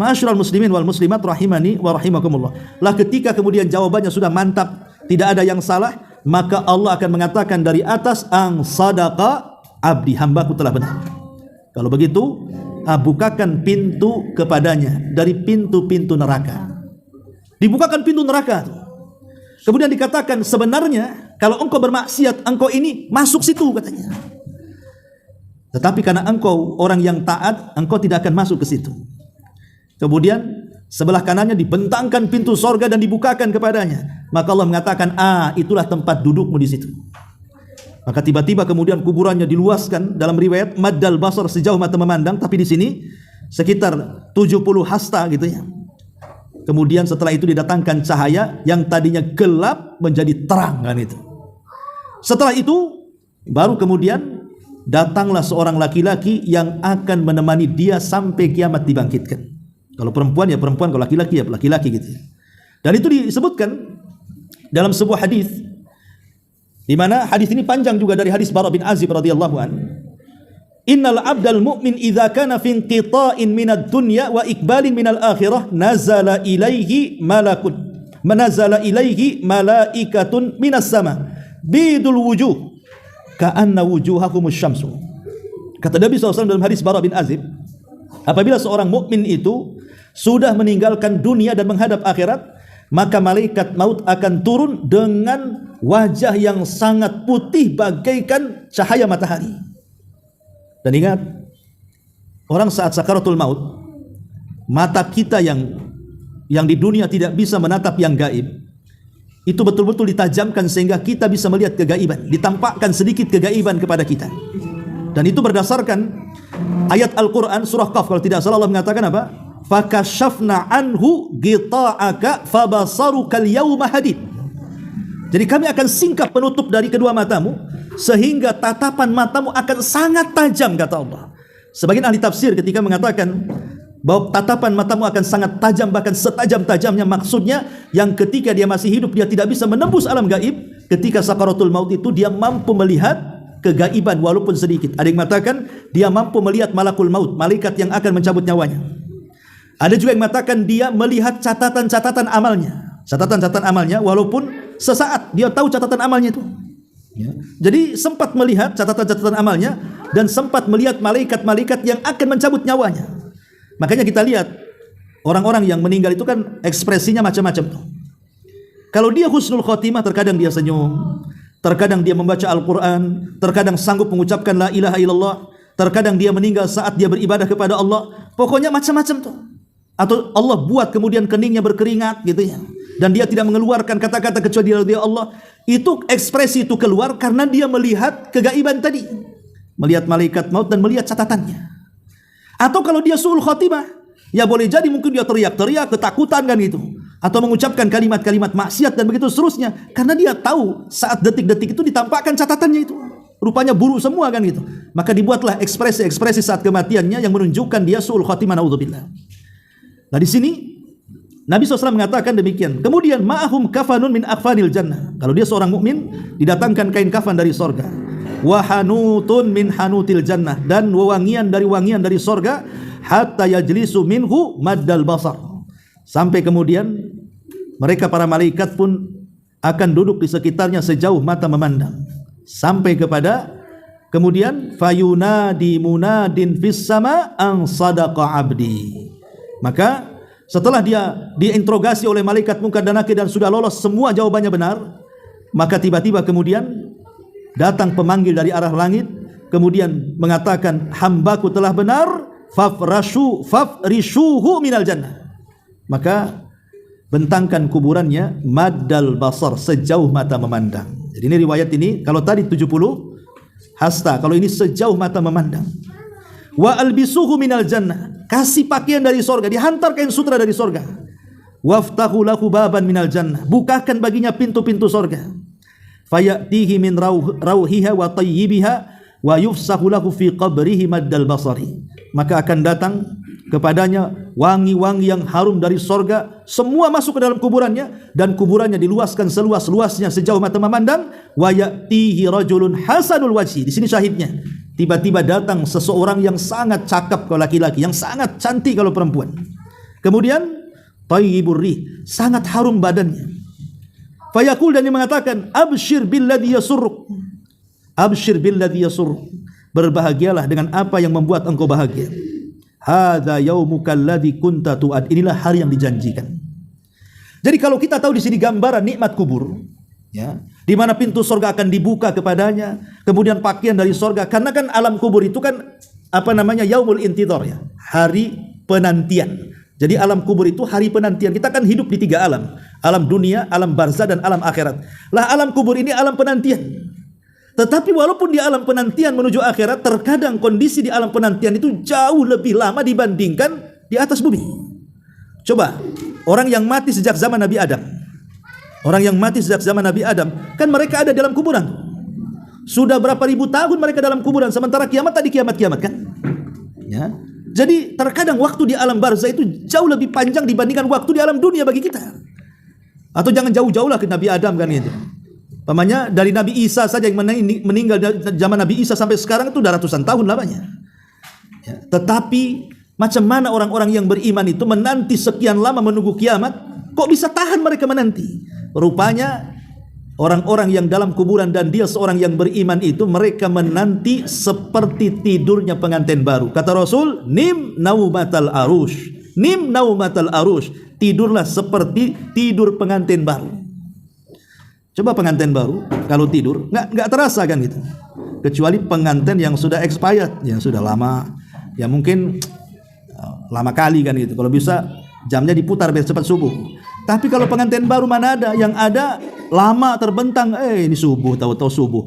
Ma'asyiral muslimin wal muslimat rahimani wa rahimakumullah. Lah ketika kemudian jawabannya sudah mantap, tidak ada yang salah, maka Allah akan mengatakan dari atas, ang sadaqa abdi, hambaku telah benar. Kalau begitu, bukakan pintu kepadanya dari pintu-pintu neraka. Dibukakan pintu neraka. Kemudian dikatakan, sebenarnya kalau engkau bermaksiat, engkau ini masuk situ katanya. Tetapi karena engkau orang yang taat, engkau tidak akan masuk ke situ. Kemudian sebelah kanannya dibentangkan pintu sorga dan dibukakan kepadanya. Maka Allah mengatakan, itulah tempat dudukmu di situ. Maka tiba-tiba kemudian kuburannya diluaskan. Dalam riwayat maddal basar, sejauh mata memandang, tapi di sini sekitar 70 hasta gitu ya. Kemudian setelah itu didatangkan cahaya yang tadinya gelap menjadi terang kan itu. Setelah itu baru kemudian datanglah seorang laki-laki yang akan menemani dia sampai kiamat dibangkitkan. Kalau perempuan ya perempuan, kalau laki-laki ya laki-laki gitu. Dan itu disebutkan dalam sebuah hadis, di mana hadis ini panjang juga dari hadis Bara bin Azib radhiyallahu anhu. Innal abdal mu'min idza kana fi inqita'in minad dunya wa iqbalin minal akhirah nazala ilaihi malaikatun minas sama bidul wujuh ka'anna wujuhahumus syamsu. Kata Nabi SAW dalam hadis Bara bin Azib, apabila seorang mukmin itu sudah meninggalkan dunia dan menghadap akhirat, maka malaikat maut akan turun dengan wajah yang sangat putih bagaikan cahaya matahari. Dan ingat, orang saat sakaratul maut, mata kita yang di dunia tidak bisa menatap yang gaib, itu betul-betul ditajamkan sehingga kita bisa melihat kegaiban, ditampakkan sedikit kegaiban kepada kita. Dan itu berdasarkan ayat Al-Quran surah Qaf, kalau tidak salah Allah mengatakan apa? Fakashafna anhu gita'aka fabasarukal yawma hadid. Jadi kami akan singkap penutup dari kedua matamu sehingga tatapan matamu akan sangat tajam, kata Allah. Sebagian ahli tafsir ketika mengatakan bahwa tatapan matamu akan sangat tajam, bahkan setajam-tajamnya, maksudnya yang ketika dia masih hidup dia tidak bisa menembus alam gaib, ketika sakaratul maut itu dia mampu melihat kegaiban walaupun sedikit. Ada yang mengatakan dia mampu melihat malakul maut, malaikat yang akan mencabut nyawanya. Ada juga yang mengatakan dia melihat catatan-catatan amalnya. Catatan-catatan amalnya walaupun sesaat dia tahu catatan amalnya itu. Ya. Jadi sempat melihat catatan-catatan amalnya dan sempat melihat malaikat-malaikat yang akan mencabut nyawanya. Makanya kita lihat orang-orang yang meninggal itu kan ekspresinya macam-macam tuh. Kalau dia husnul khotimah, terkadang dia senyum, terkadang dia membaca Al-Quran, terkadang sanggup mengucapkan la ilaha illallah, terkadang dia meninggal saat dia beribadah kepada Allah. Pokoknya macam-macam tuh. Atau Allah buat kemudian keningnya berkeringat gitu ya, dan dia tidak mengeluarkan kata-kata kecuali dia Allah. Itu ekspresi itu keluar karena dia melihat kegaiban tadi, melihat malaikat maut dan melihat catatannya. Atau kalau dia su'ul khotimah, ya boleh jadi mungkin dia teriak-teriak ketakutan kan gitu, atau mengucapkan kalimat-kalimat maksiat dan begitu seterusnya, karena dia tahu saat detik-detik itu ditampakkan catatannya itu rupanya buruk semua kan gitu. Maka dibuatlah ekspresi-ekspresi saat kematiannya yang menunjukkan dia su'ul khotimah, naudzubillah. Nah di sini Nabi SAW mengatakan demikian. Kemudian ma'ahum kafanun min akfanil jannah. Kalau dia seorang mukmin, didatangkan kain kafan dari sorga. Wa hanutun min hanutil jannah, dan wewangian dari sorga. Hatta yajlisu minhu maddal basar. Sampai kemudian mereka para malaikat pun akan duduk di sekitarnya sejauh mata memandang. Sampai kepada kemudian fayunadi munadin fis sama an sadaqa abdi. Maka Setelah dia diinterogasi oleh malaikat Munkar dan Nakir dan sudah lolos semua jawabannya benar, maka tiba-tiba kemudian datang pemanggil dari arah langit, kemudian mengatakan, hambaku telah benar, fafrishuhu minal jannah. Maka bentangkan kuburannya maddal basar, sejauh mata memandang. Jadi ini riwayat ini, kalau tadi 70 hasta, kalau ini sejauh mata memandang. Wa albisuhu minal jannah, kasih pakaian dari sorga, dihantar kain sutra dari sorga. Waftahu lahu baban minal jannah, bukakan baginya pintu-pintu sorga. Fayatihi min rauhiha wa tayyibiha wa yufsahu lahu fi qabrihi maddal basari. Maka akan datang kepadanya wangi-wangi yang harum dari sorga, semua masuk ke dalam kuburannya, dan kuburannya diluaskan seluas-luasnya sejauh mata memandang. Wa ya'tihi rajulun hasanul wajhi, di sini syahidnya, tiba-tiba datang seseorang yang sangat cakap kalau laki-laki, yang sangat cantik kalau perempuan. Kemudian tayyibur rih, sangat harum badannya. Fayaqul, dan dia mengatakan, abshir billadhi yasurruk, abshir billadhi yasurruk, berbahagialah dengan apa yang membuat engkau bahagia. Hadza yaumuka alladzi kunta tu'ad, inilah hari yang dijanjikan. Jadi kalau kita tahu di sini gambaran nikmat kubur, ya, di mana pintu surga akan dibuka kepadanya, kemudian pakaian dari surga, karena kan alam kubur itu kan apa namanya, yaumul intidhar, ya, hari penantian. Jadi alam kubur itu hari penantian. Kita kan hidup di 3 alam, alam dunia, alam barzah, dan alam akhirat. Lah alam kubur ini alam penantian. Tetapi walaupun di alam penantian menuju akhirat, terkadang kondisi di alam penantian itu jauh lebih lama dibandingkan di atas bumi. Coba, orang yang mati sejak zaman Nabi Adam, orang yang mati sejak zaman Nabi Adam, kan mereka ada dalam kuburan. Sudah berapa ribu tahun mereka dalam kuburan, sementara kiamat tadi kiamat-kiamat kan? Ya. Jadi terkadang waktu di alam barzah itu jauh lebih panjang dibandingkan waktu di alam dunia bagi kita. Atau jangan jauh-jauh lah ke Nabi Adam kan itu. Pamannya dari Nabi Isa saja yang meninggal dari zaman Nabi Isa sampai sekarang itu udah ratusan tahun lamanya. Ya, tetapi macam mana orang-orang yang beriman itu menanti sekian lama menunggu kiamat, kok bisa tahan mereka menanti? Rupanya orang-orang yang dalam kuburan dan dia seorang yang beriman itu, mereka menanti seperti tidurnya pengantin baru. Kata Rasul, nim naumatal arush, nim naumatal arush, tidurlah seperti tidur pengantin baru. Coba pengantin baru kalau tidur nggak terasa kan gitu, kecuali pengantin yang sudah expired, yang sudah lama, ya mungkin lama kali kan gitu. Kalau bisa jamnya diputar biar cepat subuh. Tapi kalau pengantin baru mana ada, yang ada lama terbentang, ini subuh, tahu-tahu subuh.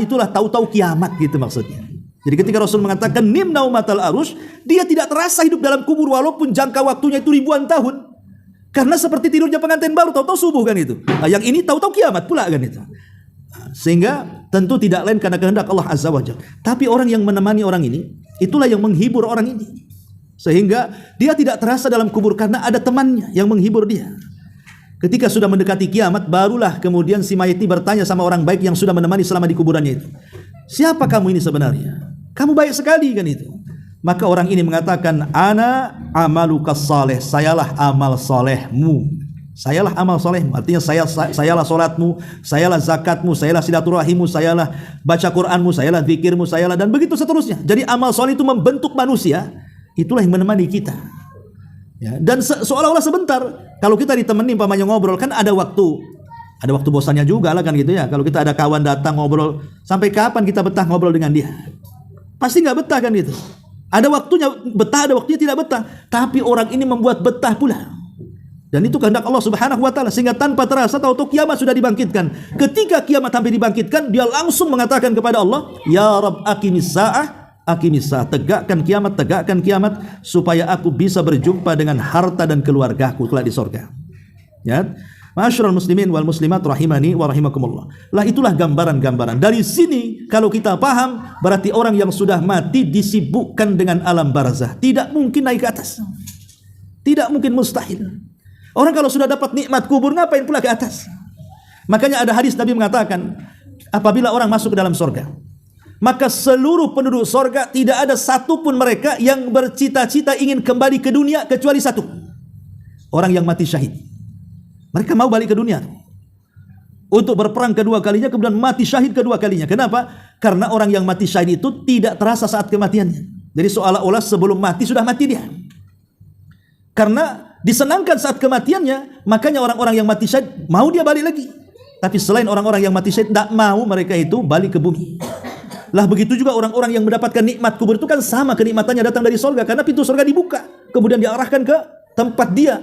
Itulah tahu-tahu kiamat gitu maksudnya. Jadi ketika Rasul mengatakan nim naumatal arush, dia tidak terasa hidup dalam kubur walaupun jangka waktunya itu ribuan tahun. Karena seperti tidurnya pengantin baru, tahu-tahu subuh kan itu. Yang ini tahu-tahu kiamat pula kan itu. Sehingga tentu tidak lain karena kehendak Allah Azza wa Jalla. Tapi orang yang menemani orang ini, itulah yang menghibur orang ini. Sehingga dia tidak terasa dalam kubur karena ada temannya yang menghibur dia. Ketika sudah mendekati kiamat, barulah kemudian si mayit ini bertanya sama orang baik yang sudah menemani selama di kuburannya itu. Siapa kamu ini sebenarnya? Kamu baik sekali kan itu. Maka orang ini mengatakan, ana amalukas saleh, sayalah amal solehmu, sayalah amal solehmu. Artinya sayalah solatmu, sayalah zakatmu, sayalah silaturahimmu, sayalah baca Quranmu, sayalah zikirmu, sayalah, dan begitu seterusnya. Jadi amal soleh itu membentuk manusia, itulah yang menemani kita. Ya, dan seolah-olah sebentar. Kalau kita ditemani umpamanya ngobrol, kan ada waktu bosannya juga lah kan gitu ya. Kalau kita ada kawan datang ngobrol, sampai kapan kita betah ngobrol dengan dia? Pasti nggak betah kan gitu. Ada waktunya betah, ada waktunya tidak betah. Tapi orang ini membuat betah pula. Dan itu kehendak Allah Subhanahu wa taala, sehingga tanpa terasa tahu-tahu kiamat sudah dibangkitkan. Ketika kiamat hampir dibangkitkan, dia langsung mengatakan kepada Allah, "Ya Rabb, aqimis saa'ah, tegakkan kiamat supaya aku bisa berjumpa dengan harta dan keluargaku kelak di surga." Ya. Ma'asyiral muslimin wal muslimat rahimani wa rahimakumullah. Lah itulah gambaran-gambaran. Dari sini kalau kita paham, berarti orang yang sudah mati disibukkan dengan alam barzah. Tidak mungkin naik ke atas. Tidak mungkin, mustahil. Orang kalau sudah dapat nikmat kubur, ngapain pula ke atas? Makanya ada hadis Nabi mengatakan, apabila orang masuk ke dalam surga, maka seluruh penduduk surga tidak ada satupun mereka yang bercita-cita ingin kembali ke dunia kecuali satu. Orang yang mati syahid. Mereka mau balik ke dunia untuk berperang kedua kalinya, kemudian mati syahid kedua kalinya. Kenapa? Karena orang yang mati syahid itu tidak terasa saat kematiannya. Jadi seolah-olah sebelum mati sudah mati dia. Karena disenangkan saat kematiannya, makanya orang-orang yang mati syahid mau dia balik lagi. Tapi selain orang-orang yang mati syahid, tidak mau mereka itu balik ke bumi. Lah begitu juga orang-orang yang mendapatkan nikmat kubur itu kan sama kenikmatannya datang dari surga, karena pintu surga dibuka, kemudian diarahkan ke tempat dia.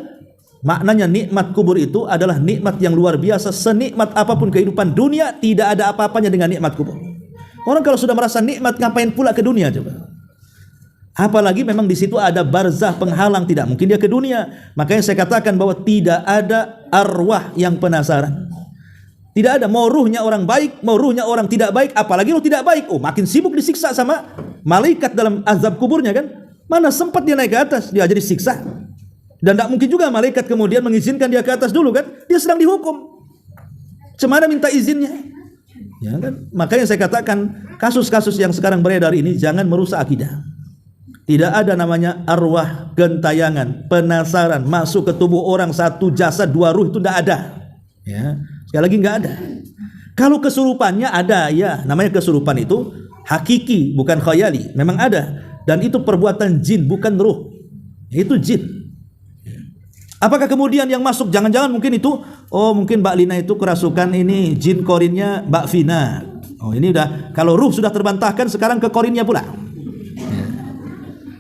Maknanya nikmat kubur itu adalah nikmat yang luar biasa. Senikmat apapun kehidupan dunia, tidak ada apa-apanya dengan nikmat kubur. Orang kalau sudah merasa nikmat, ngapain pula ke dunia coba? Apalagi memang di situ ada barzah penghalang, tidak mungkin dia ke dunia. Makanya saya katakan bahwa tidak ada arwah yang penasaran. Tidak ada, mau ruhnya orang baik, mau ruhnya orang tidak baik, apalagi ruh tidak baik. Oh, makin sibuk disiksa sama malaikat dalam azab kuburnya kan. Mana sempat dia naik ke atas, dia aja disiksa. Dan tidak mungkin juga malaikat kemudian mengizinkan dia ke atas dulu kan. Dia sedang dihukum. Cemana minta izinnya? Ya kan? Makanya saya katakan kasus-kasus yang sekarang beredar ini jangan merusak akidah. Tidak ada namanya arwah gentayangan, penasaran masuk ke tubuh orang, satu jasad dua ruh, itu tidak ada. Ya, sekali lagi nggak ada. Kalau kesurupannya ada, ya namanya kesurupan itu hakiki, bukan khayali, memang ada. Dan itu perbuatan jin, bukan ruh. Itu jin. Apakah kemudian yang masuk jangan-jangan mungkin itu, oh mungkin Mbak Lina itu kerasukan ini jin korinnya Mbak Vina. Oh ini udah, kalau ruh sudah terbantahkan, sekarang ke korinnya pula.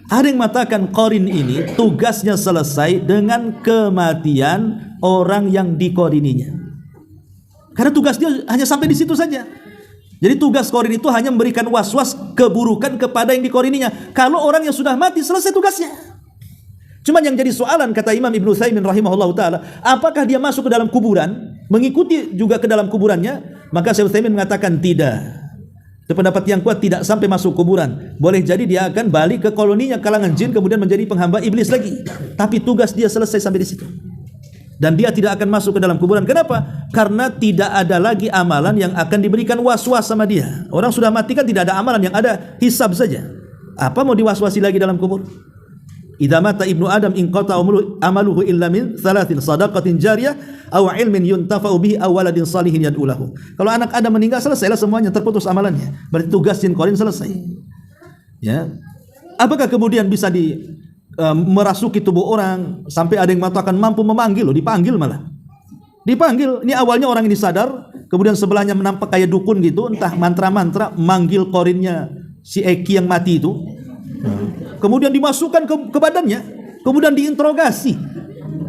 Ada yang mengatakan korin ini tugasnya selesai dengan kematian orang yang dikorininya. Karena tugasnya hanya sampai di situ saja. Jadi tugas korin itu hanya memberikan was-was keburukan kepada yang dikorininya. Kalau orang yang sudah mati, selesai tugasnya. Cuman yang jadi soalan, kata Imam Ibnu Utsaimin rahimahullah ta'ala, apakah dia masuk ke dalam kuburan, mengikuti juga ke dalam kuburannya? Maka Syekh Utsaimin mengatakan tidak. Itu pendapat yang kuat, tidak sampai masuk kuburan. Boleh jadi dia akan balik ke koloninya kalangan jin, kemudian menjadi penghamba iblis lagi. Tapi tugas dia selesai sampai di situ. Dan dia tidak akan masuk ke dalam kuburan. Kenapa? Karena tidak ada lagi amalan yang akan diberikan was-was sama dia. Orang sudah mati kan tidak ada amalan, yang ada hisab saja. Apa mau was-wasi lagi dalam kubur? Idza mata ibnu Adam inqata amaluhu illa min thalathin sadaqatin jariyah aw ilmin yuntafa'u bihi aw waladin salihin yad'u lahu. Kalau anak Adam meninggal, selesailah semuanya, terputus amalannya. Berarti tugas jin korin selesai. Ya. Apakah kemudian bisa merasuki tubuh orang sampai ada yang mengatakan mampu memanggil, loh, dipanggil malah. Dipanggil. Ini awalnya orang ini sadar, kemudian sebelahnya menampak kayak dukun gitu, entah mantra-mantra manggil korinnya si Eki yang mati itu. Kemudian dimasukkan ke badannya, kemudian diinterogasi.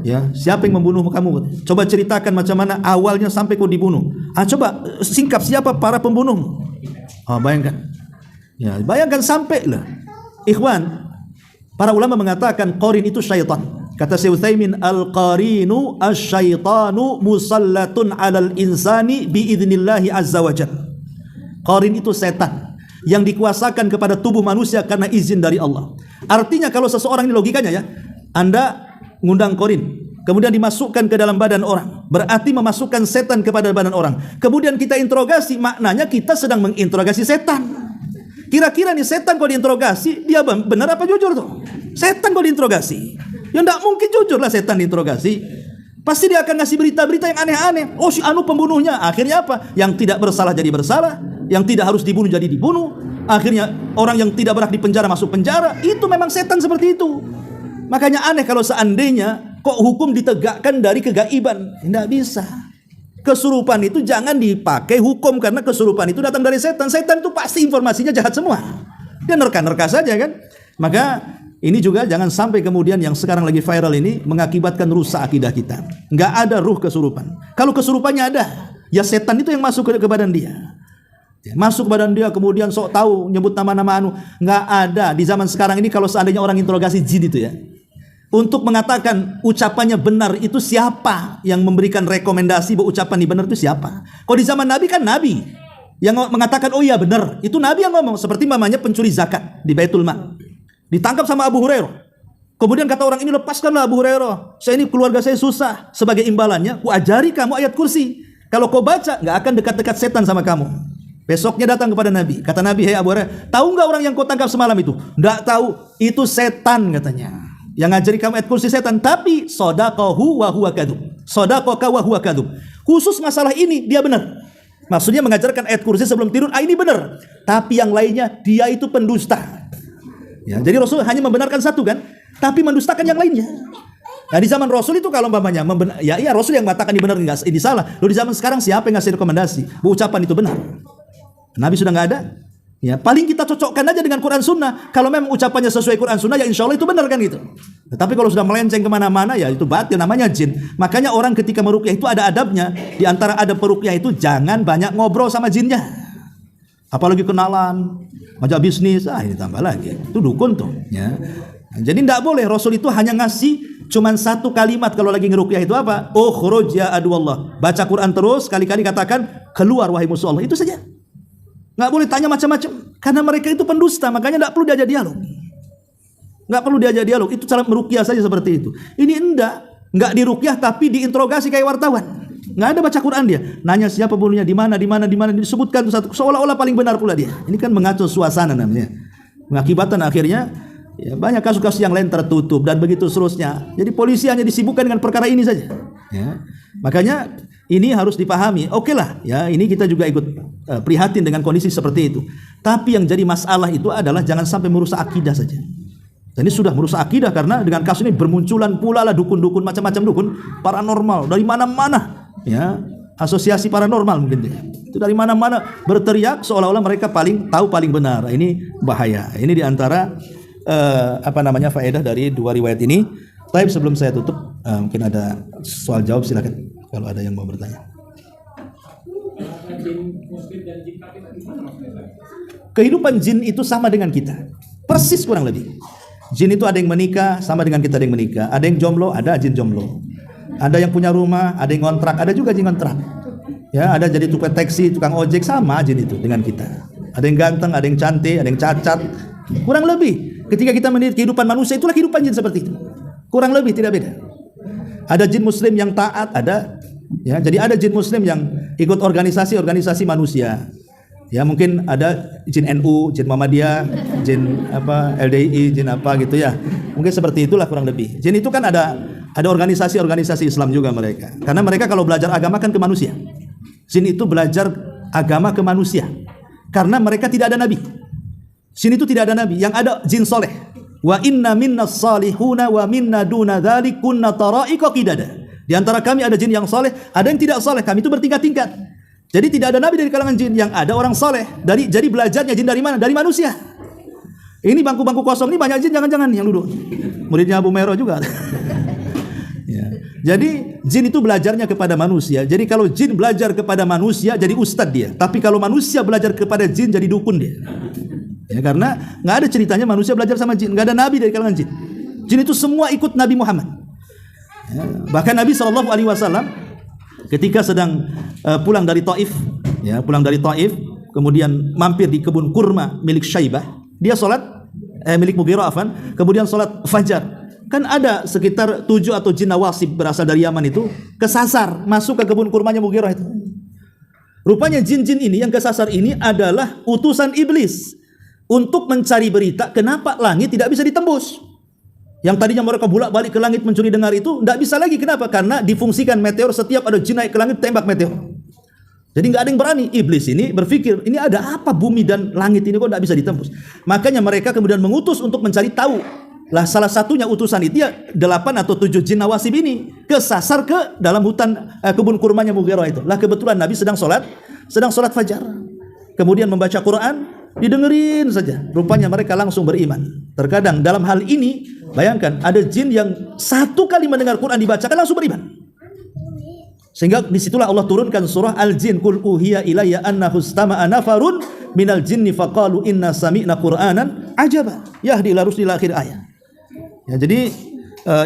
Ya, siapa yang membunuh kamu? Coba ceritakan macam mana awalnya sampai kau dibunuh. Coba singkap siapa para pembunuh. Bayangkan. Ya, bayangkan sampai lah. Ikhwan, para ulama mengatakan qarin itu syaitan. Kata Syekh Utsaimin, al-qarinu asy-syaitanu musallatun 'alal insani biidznillah azza wajalla. Qarin itu setan yang dikuasakan kepada tubuh manusia karena izin dari Allah. Artinya kalau seseorang, ini logikanya ya, Anda ngundang korin, kemudian dimasukkan ke dalam badan orang, berarti memasukkan setan kepada badan orang. Kemudian kita interogasi, maknanya kita sedang menginterogasi setan. Kira-kira nih setan kalau diinterogasi, dia benar apa jujur tuh? Setan kalau diinterogasi, ya enggak mungkin jujur lah setan diinterogasi. Pasti dia akan ngasih berita-berita yang aneh-aneh. Oh, si anu pembunuhnya. Akhirnya apa? Yang tidak bersalah jadi bersalah, yang tidak harus dibunuh jadi dibunuh. Akhirnya orang yang tidak berhak di penjara masuk penjara. Itu memang setan seperti itu. Makanya aneh kalau seandainya kok hukum ditegakkan dari kegaiban. Tidak bisa. Kesurupan itu jangan dipakai hukum, karena kesurupan itu datang dari setan. Setan itu pasti informasinya jahat semua. Dia nerka-nerka saja kan. Maka ini juga jangan sampai kemudian yang sekarang lagi viral ini mengakibatkan rusak akidah kita. Nggak ada ruh kesurupan. Kalau kesurupannya ada, ya setan itu yang masuk ke badan dia. Masuk ke badan dia, kemudian sok tahu nyebut nama-nama anu. Nggak ada di zaman sekarang ini. Kalau seandainya orang interogasi jin itu ya, untuk mengatakan ucapannya benar itu siapa yang memberikan rekomendasi bahwa ucapan ini benar itu siapa? Kalau di zaman Nabi kan Nabi yang mengatakan oh iya benar, itu Nabi yang ngomong. Seperti mamanya pencuri zakat di Baitul Mal, ditangkap sama Abu Hurairah. Kemudian kata orang ini, lepaskanlah Abu Hurairah, saya ini keluarga saya susah. Sebagai imbalannya, ku ajari kamu ayat kursi. Kalau kau baca, nggak akan dekat-dekat setan sama kamu. Besoknya datang kepada Nabi. Kata Nabi, hei Abu Hurairah, tahu nggak orang yang kau tangkap semalam itu? Nggak tahu, itu setan katanya. Yang ngajari kamu ayat kursi setan. Tapi sodaqahu wa huwa kadhub. Sodaqaka wa huwa kadhub. Khusus masalah ini dia benar. Maksudnya mengajarkan ayat kursi sebelum tidur, ini benar. Tapi yang lainnya dia itu pendusta. Ya, jadi Rasul hanya membenarkan satu kan, tapi mendustakan yang lainnya. Nah di zaman Rasul itu kalau umpamanya ya iya Rasul yang mengatakan ini benar enggak ini salah. Lalu di zaman sekarang siapa yang ngasih rekomendasi bahwa ucapan itu benar? Nabi sudah enggak ada. Ya, paling kita cocokkan aja dengan Quran Sunnah. Kalau memang ucapannya sesuai Quran Sunnah, ya insya Allah itu benar kan gitu. Tapi kalau sudah melenceng kemana-mana, ya itu batil, namanya jin. Makanya orang ketika meruqyah itu ada adabnya. Di antara adab peruqyah itu jangan banyak ngobrol sama jinnya. Apalagi kenalan, ngajak bisnis, ini tambah lagi. Itu dukun tuh. Ya. Nah, jadi tidak boleh. Rasul itu hanya ngasih cuman satu kalimat kalau lagi ngeruqyah itu apa? Ukhruj ya aduwallah. Baca Quran terus, kali-kali katakan keluar wahai musuh Allah. Itu saja. Nggak boleh tanya macam-macam karena mereka itu pendusta, makanya nggak perlu diajak dialog. Nggak perlu diajak dialog, itu cara meruqyah saja seperti itu. Ini nggak diruqyah tapi diinterogasi kayak wartawan. Nggak ada baca Quran dia, nanya siapa pembunuhnya, di mana disebutkan satu, seolah-olah paling benar pula dia. Ini kan mengacau suasana namanya. Mengakibatkan akhirnya ya, banyak kasus-kasus yang lain tertutup dan begitu seterusnya. Jadi polisi hanya disibukkan dengan perkara ini saja. Ya. Makanya ini harus dipahami. Oke lah, ya ini kita juga ikut prihatin dengan kondisi seperti itu. Tapi yang jadi masalah itu adalah jangan sampai merusak akidah saja. Dan ini sudah merusak akidah karena dengan kasus ini bermunculan pula lah dukun-dukun, macam-macam dukun paranormal dari mana-mana. Ya, asosiasi paranormal mungkin itu dari mana-mana berteriak seolah-olah mereka paling tahu paling benar. Ini bahaya. Ini diantara faedah dari dua riwayat ini. Tapi sebelum saya tutup, mungkin ada soal jawab, silakan kalau ada yang mau bertanya. Kehidupan jin itu sama dengan kita, persis kurang lebih. Jin itu ada yang menikah sama dengan kita, ada yang menikah. Ada yang jomblo, ada jin jomblo. Ada yang punya rumah, ada yang ngontrak, ada juga jin ngontrak. Ya, ada jadi tukang taksi, tukang ojek, sama jin itu dengan kita. Ada yang ganteng, ada yang cantik, ada yang cacat. Kurang lebih ketika kita melihat kehidupan manusia, itulah kehidupan jin seperti itu. Kurang lebih tidak beda. Ada jin muslim yang taat, ada ya, jadi ada jin muslim yang ikut organisasi manusia. Ya, mungkin ada jin NU, jin Muhammadiyah, jin LDI, jin apa gitu ya. Mungkin seperti itulah kurang lebih. Jin itu kan ada organisasi Islam juga mereka. Karena mereka kalau belajar agama kan ke manusia. Jin itu belajar agama ke manusia. Karena mereka tidak ada nabi. Jin itu tidak ada nabi, yang ada jin soleh. Wa inna minnas salihuna wa minna duna dzalik kunna tara'iqa qidada. Di antara kami ada jin yang saleh, ada yang tidak saleh. Kami itu bertingkat-tingkat. Jadi tidak ada nabi dari kalangan jin, yang ada orang saleh. Jadi belajarnya jin dari mana? Dari manusia. Ini bangku-bangku kosong ini banyak jin jangan-jangan yang duduk. Muridnya Abu Mero juga. Ya. Jadi jin itu belajarnya kepada manusia. Jadi kalau jin belajar kepada manusia jadi ustadz dia. Tapi kalau manusia belajar kepada jin jadi dukun dia. Ya, karena nggak ada ceritanya manusia belajar sama jin, nggak ada nabi dari kalangan jin. Jin itu semua ikut Nabi Muhammad. Ya, bahkan Nabi SAW ketika sedang pulang dari Taif, kemudian mampir di kebun kurma milik Syaibah, dia sholat milik Mughirah, kemudian sholat fajar. Kan ada sekitar 7 atau jin nawasib berasal dari Yaman itu kesasar masuk ke kebun kurmanya Mughirah itu. Rupanya jin-jin ini yang kesasar ini adalah utusan iblis untuk mencari berita kenapa langit tidak bisa ditembus. Yang tadinya mereka bolak-balik ke langit mencuri dengar itu tidak bisa lagi. Kenapa? Karena difungsikan meteor, setiap ada jin naik ke langit tembak meteor. Jadi nggak ada yang berani. Iblis ini berpikir, ini ada apa bumi dan langit ini kok tidak bisa ditembus. Makanya mereka kemudian mengutus untuk mencari tahu. Lah salah satunya utusan itu ya 8 atau 7 jin nawasib ini kesasar ke dalam hutan kebun kurmanya Mughirah itu. Lah kebetulan Nabi sedang sholat fajar. Kemudian membaca Quran, didengerin saja. Rupanya mereka langsung beriman. Terkadang dalam hal ini, bayangkan ada jin yang satu kali mendengar Quran dibacakan langsung beriman. Sehingga disitulah Allah turunkan surah Al-Jin, Qul uhiya ilayya annahu istama'a nafarun minal jinni faqalu inna sami'na Qur'anan ajaba yahdi ila rusdil akhir ayat. Ya, jadi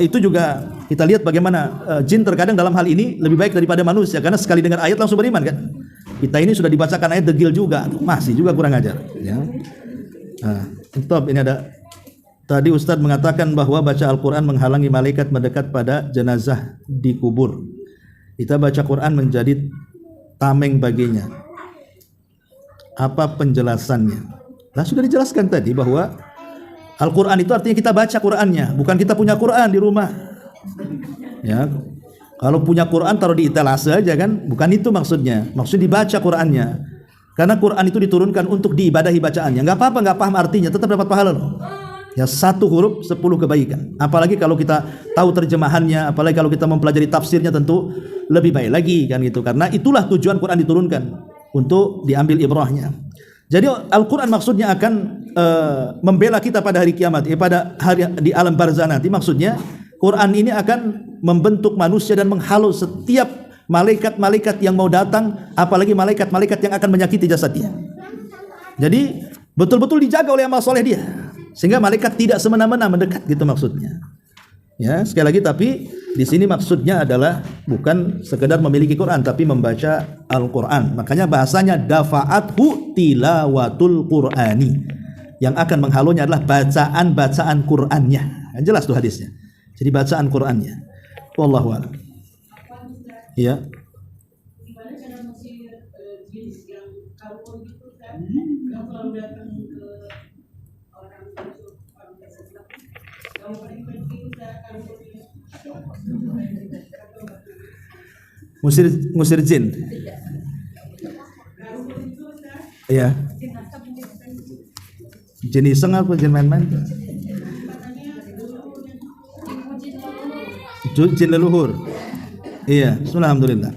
itu juga kita lihat bagaimana jin terkadang dalam hal ini lebih baik daripada manusia, karena sekali dengar ayat langsung beriman kan. Kita ini sudah dibacakan ayat degil juga, masih juga kurang ajar. Ya. Top, ini ada. Tadi Ustadz mengatakan bahwa baca Al-Quran menghalangi malaikat mendekat pada jenazah di kubur. Kita baca Quran menjadi tameng baginya. Apa penjelasannya? Nah, sudah dijelaskan tadi bahwa Al-Quran itu artinya kita baca Qurannya, bukan kita punya Quran di rumah. Ya. Kalau punya Quran taruh di etalase aja kan, bukan itu maksudnya. Maksudnya dibaca Qurannya. Karena Quran itu diturunkan untuk diibadahi bacaannya. Enggak apa-apa enggak paham artinya, tetap dapat pahala loh. Ya, satu huruf 10 kebaikan. Apalagi kalau kita tahu terjemahannya, apalagi kalau kita mempelajari tafsirnya, tentu lebih baik lagi kan gitu. Karena itulah tujuan Quran diturunkan, untuk diambil ibrahnya. Jadi Al-Quran maksudnya akan membela kita pada hari kiamat, pada hari di alam barzah nanti. Maksudnya Quran ini akan membentuk manusia dan menghalau setiap malaikat-malaikat yang mau datang, apalagi malaikat-malaikat yang akan menyakiti jasadnya. Jadi betul-betul dijaga oleh amal soleh dia, sehingga malaikat tidak semena-mena mendekat, gitu maksudnya. Ya, sekali lagi, tapi di sini maksudnya adalah bukan sekedar memiliki Quran, tapi membaca Al-Quran. Makanya bahasanya dafa'athu tilawatul Qur'ani. Yang akan menghalunya adalah bacaan-bacaan Qur'annya. Jelas tuh hadisnya. Jadi bacaan Qur'annya. Wallahu a'lam. Ya. Ngusir jin. Iya. Jin iseng apa jin main-main? Jin leluhur. Iya, alhamdulillah.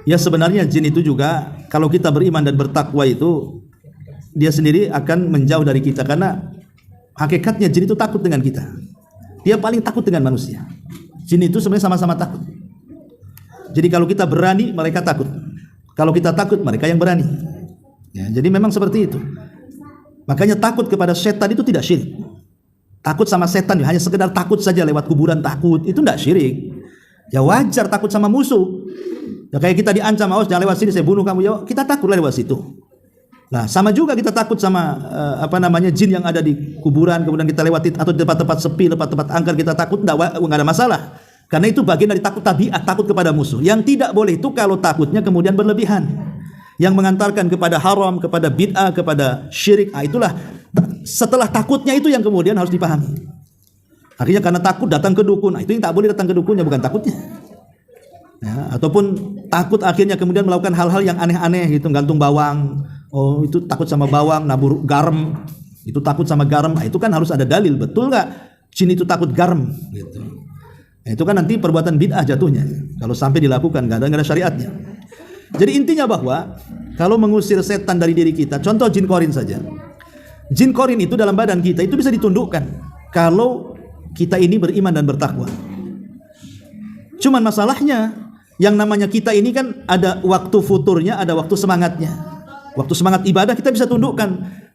Ya, sebenarnya jin itu juga kalau kita beriman dan bertakwa itu dia sendiri akan menjauh dari kita, karena hakikatnya jin itu takut dengan kita. Dia paling takut dengan manusia. Jin itu sebenarnya sama-sama takut. Jadi kalau kita berani, mereka takut. Kalau kita takut, mereka yang berani. Ya, jadi memang seperti itu. Makanya takut kepada setan itu tidak syirik. Takut sama setan hanya sekedar takut saja, lewat kuburan takut, itu tidak syirik. Ya wajar takut sama musuh. Ya kayak kita diancam, awas jangan lewat sini saya bunuh kamu. Ya kita takutlah lewat situ. Nah, sama juga kita takut sama jin yang ada di kuburan, kemudian kita lewati, atau di tempat-tempat sepi, tempat-tempat angker kita takut, enggak ada masalah. Karena itu bagian dari takut tabiat, takut kepada musuh. Yang tidak boleh itu kalau takutnya kemudian berlebihan, yang mengantarkan kepada haram, kepada bid'ah, kepada syirik. Itulah setelah takutnya itu yang kemudian harus dipahami. Akhirnya karena takut datang ke dukun. Itu yang tak boleh, datang ke dukunnya, bukan takutnya. Ya, ataupun takut akhirnya kemudian melakukan hal-hal yang aneh-aneh gitu, gantung bawang. Oh, itu takut sama bawang, nabur garam. Itu takut sama garam. Itu kan harus ada dalil, betul nggak? Jin itu takut garam gitu. Itu kan nanti perbuatan bid'ah jatuhnya kalau sampai dilakukan, nggak ada syariatnya. Jadi intinya bahwa kalau mengusir setan dari diri kita, contoh jin korin saja. Jin korin itu dalam badan kita itu bisa ditundukkan kalau kita ini beriman dan bertakwa. Cuman masalahnya yang namanya kita ini kan ada waktu futurnya, ada waktu semangatnya. Waktu semangat ibadah kita bisa tundukkan.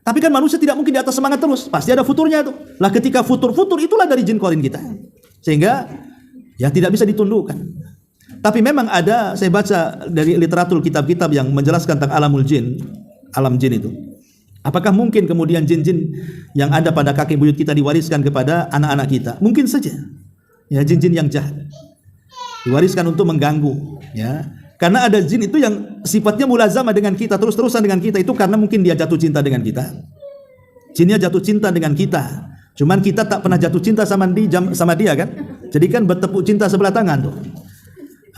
Tapi kan manusia tidak mungkin di atas semangat terus, pasti ada futurnya tuh. Lah ketika futur itulah dari jin korin kita. Sehingga ya tidak bisa ditundukkan. Tapi memang ada, saya baca dari literatur kitab-kitab yang menjelaskan tentang alamul jin, alam jin itu. Apakah mungkin kemudian jin-jin yang ada pada kakek buyut kita diwariskan kepada anak-anak kita? Mungkin saja. Ya, jin-jin yang jahat diwariskan untuk mengganggu, ya. Karena ada jin itu yang sifatnya mulazamah dengan kita, terus-terusan dengan kita, itu karena mungkin dia jatuh cinta dengan kita. Jinnya jatuh cinta dengan kita. Cuman kita tak pernah jatuh cinta sama dia kan? Jadi kan bertepuk cinta sebelah tangan tuh.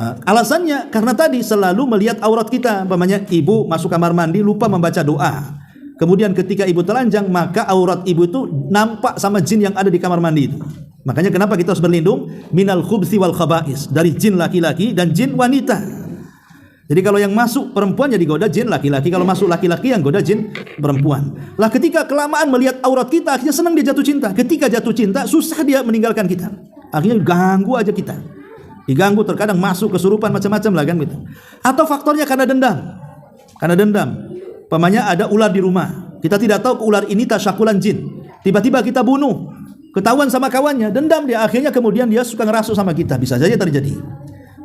Alasannya karena tadi selalu melihat aurat kita. Umpamanya ibu masuk kamar mandi lupa membaca doa. Kemudian ketika ibu telanjang, maka aurat ibu itu nampak sama jin yang ada di kamar mandi itu. Makanya kenapa kita harus berlindung minal khubthi wal khaba'is, dari jin laki-laki dan jin wanita. Jadi kalau yang masuk perempuan jadi goda jin laki-laki, kalau masuk laki-laki yang goda jin perempuan. Lah ketika kelamaan melihat aurat kita, akhirnya senang dia jatuh cinta. Ketika jatuh cinta, susah dia meninggalkan kita. Akhirnya ganggu aja kita. Diganggu, terkadang masuk kesurupan macam-macam lah kan gitu. Atau faktornya karena dendam. Karena dendam. Umpamanya ada ular di rumah. Kita tidak tahu ular ini tasyakulan jin. Tiba-tiba kita bunuh. Ketahuan sama kawannya, dendam dia. Akhirnya kemudian dia suka ngerasuk sama kita. Bisa saja terjadi.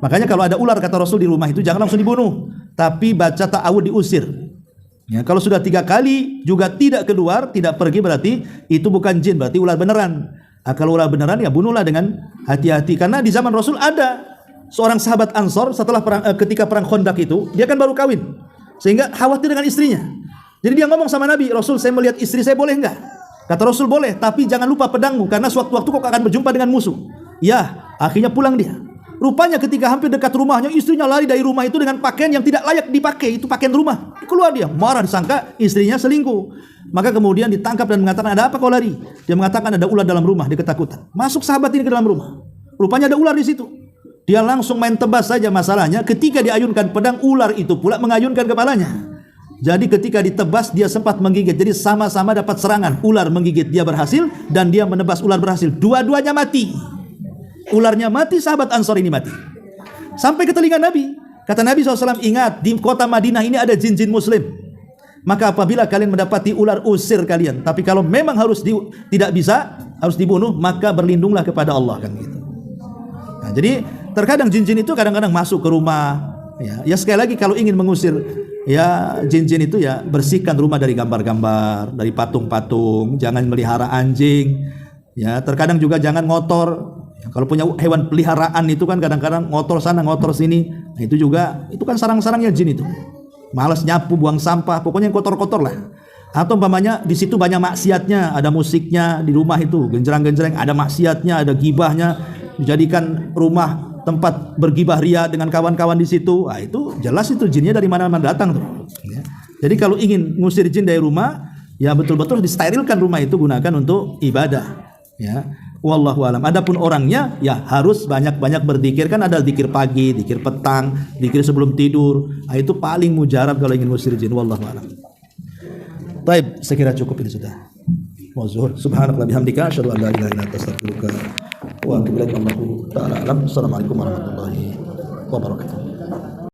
Makanya kalau ada ular, kata Rasul, di rumah itu jangan langsung dibunuh, tapi baca ta'awud, diusir. Ya, kalau sudah 3 kali juga tidak keluar, tidak pergi, berarti itu bukan jin, berarti ular beneran. Kalau ular beneran ya bunuhlah dengan hati-hati. Karena di zaman Rasul ada seorang sahabat Ansor setelah ketika perang Khandaq itu, dia kan baru kawin, sehingga khawatir dengan istrinya. Jadi dia ngomong sama Nabi, Rasul, saya melihat istri saya, boleh enggak? Kata Rasul, boleh, tapi jangan lupa pedangmu, karena suatu waktu kau akan berjumpa dengan musuh. Ya, akhirnya pulang dia. Rupanya ketika hampir dekat rumahnya, istrinya lari dari rumah itu dengan pakaian yang tidak layak dipakai. Itu pakaian rumah. Keluar dia, marah, disangka istrinya selingkuh. Maka kemudian ditangkap dan mengatakan, ada apa kau lari? Dia mengatakan ada ular dalam rumah, dia ketakutan. Masuk sahabat ini ke dalam rumah. Rupanya ada ular di situ. Dia langsung main tebas saja, masalahnya ketika diayunkan pedang, ular itu pula mengayunkan kepalanya. Jadi ketika ditebas dia sempat menggigit. Jadi sama-sama dapat serangan. Ular menggigit, dia berhasil, dan dia menebas, ular berhasil. Dua-duanya mati. Ularnya mati, sahabat Ansor ini mati. Sampai ke telinga Nabi. Kata Nabi SAW, ingat, di kota Madinah ini ada jin-jin muslim. Maka apabila kalian mendapati ular, usir kalian. Tapi kalau memang tidak bisa, harus dibunuh, maka berlindunglah kepada Allah, kan gitu. Nah, jadi terkadang jin-jin itu kadang-kadang masuk ke rumah. Ya sekali lagi, kalau ingin mengusir ya jin-jin itu, ya bersihkan rumah dari gambar-gambar, dari patung-patung. Jangan melihara anjing. Ya terkadang juga jangan ngotor. Ya, kalau punya hewan peliharaan itu kan kadang-kadang ngotor sana ngotor sini. Nah, itu juga, itu kan sarang-sarangnya jin itu. Malas nyapu, buang sampah, pokoknya yang kotor-kotor lah. Atau umpamanya di situ banyak maksiatnya, ada musiknya di rumah itu, genjreng-genjreng, ada maksiatnya, ada gibahnya, dijadikan rumah tempat bergibah ria dengan kawan-kawan di situ. Nah, itu jelas itu jinnya dari mana-mana datang tuh. Ya. Jadi kalau ingin ngusir jin dari rumah, ya betul-betul disterilkan rumah itu, gunakan untuk ibadah. Ya, wallahu alam. Adapun orangnya, ya harus banyak-banyak berzikir. Kan ada zikir pagi, zikir petang, zikir sebelum tidur. Nah, itu paling mujarab kalau ingin ngusir jin. Wallahu alam. Baik, saya kira cukup ini sudah. Wa zuhur. Subhanakallah bihamdika asyhadu an la ilaha illa anta astaghfiruka wa atubu ilaik. Wallahu ta'ala alam. Assalamualaikum warahmatullahi wabarakatuh.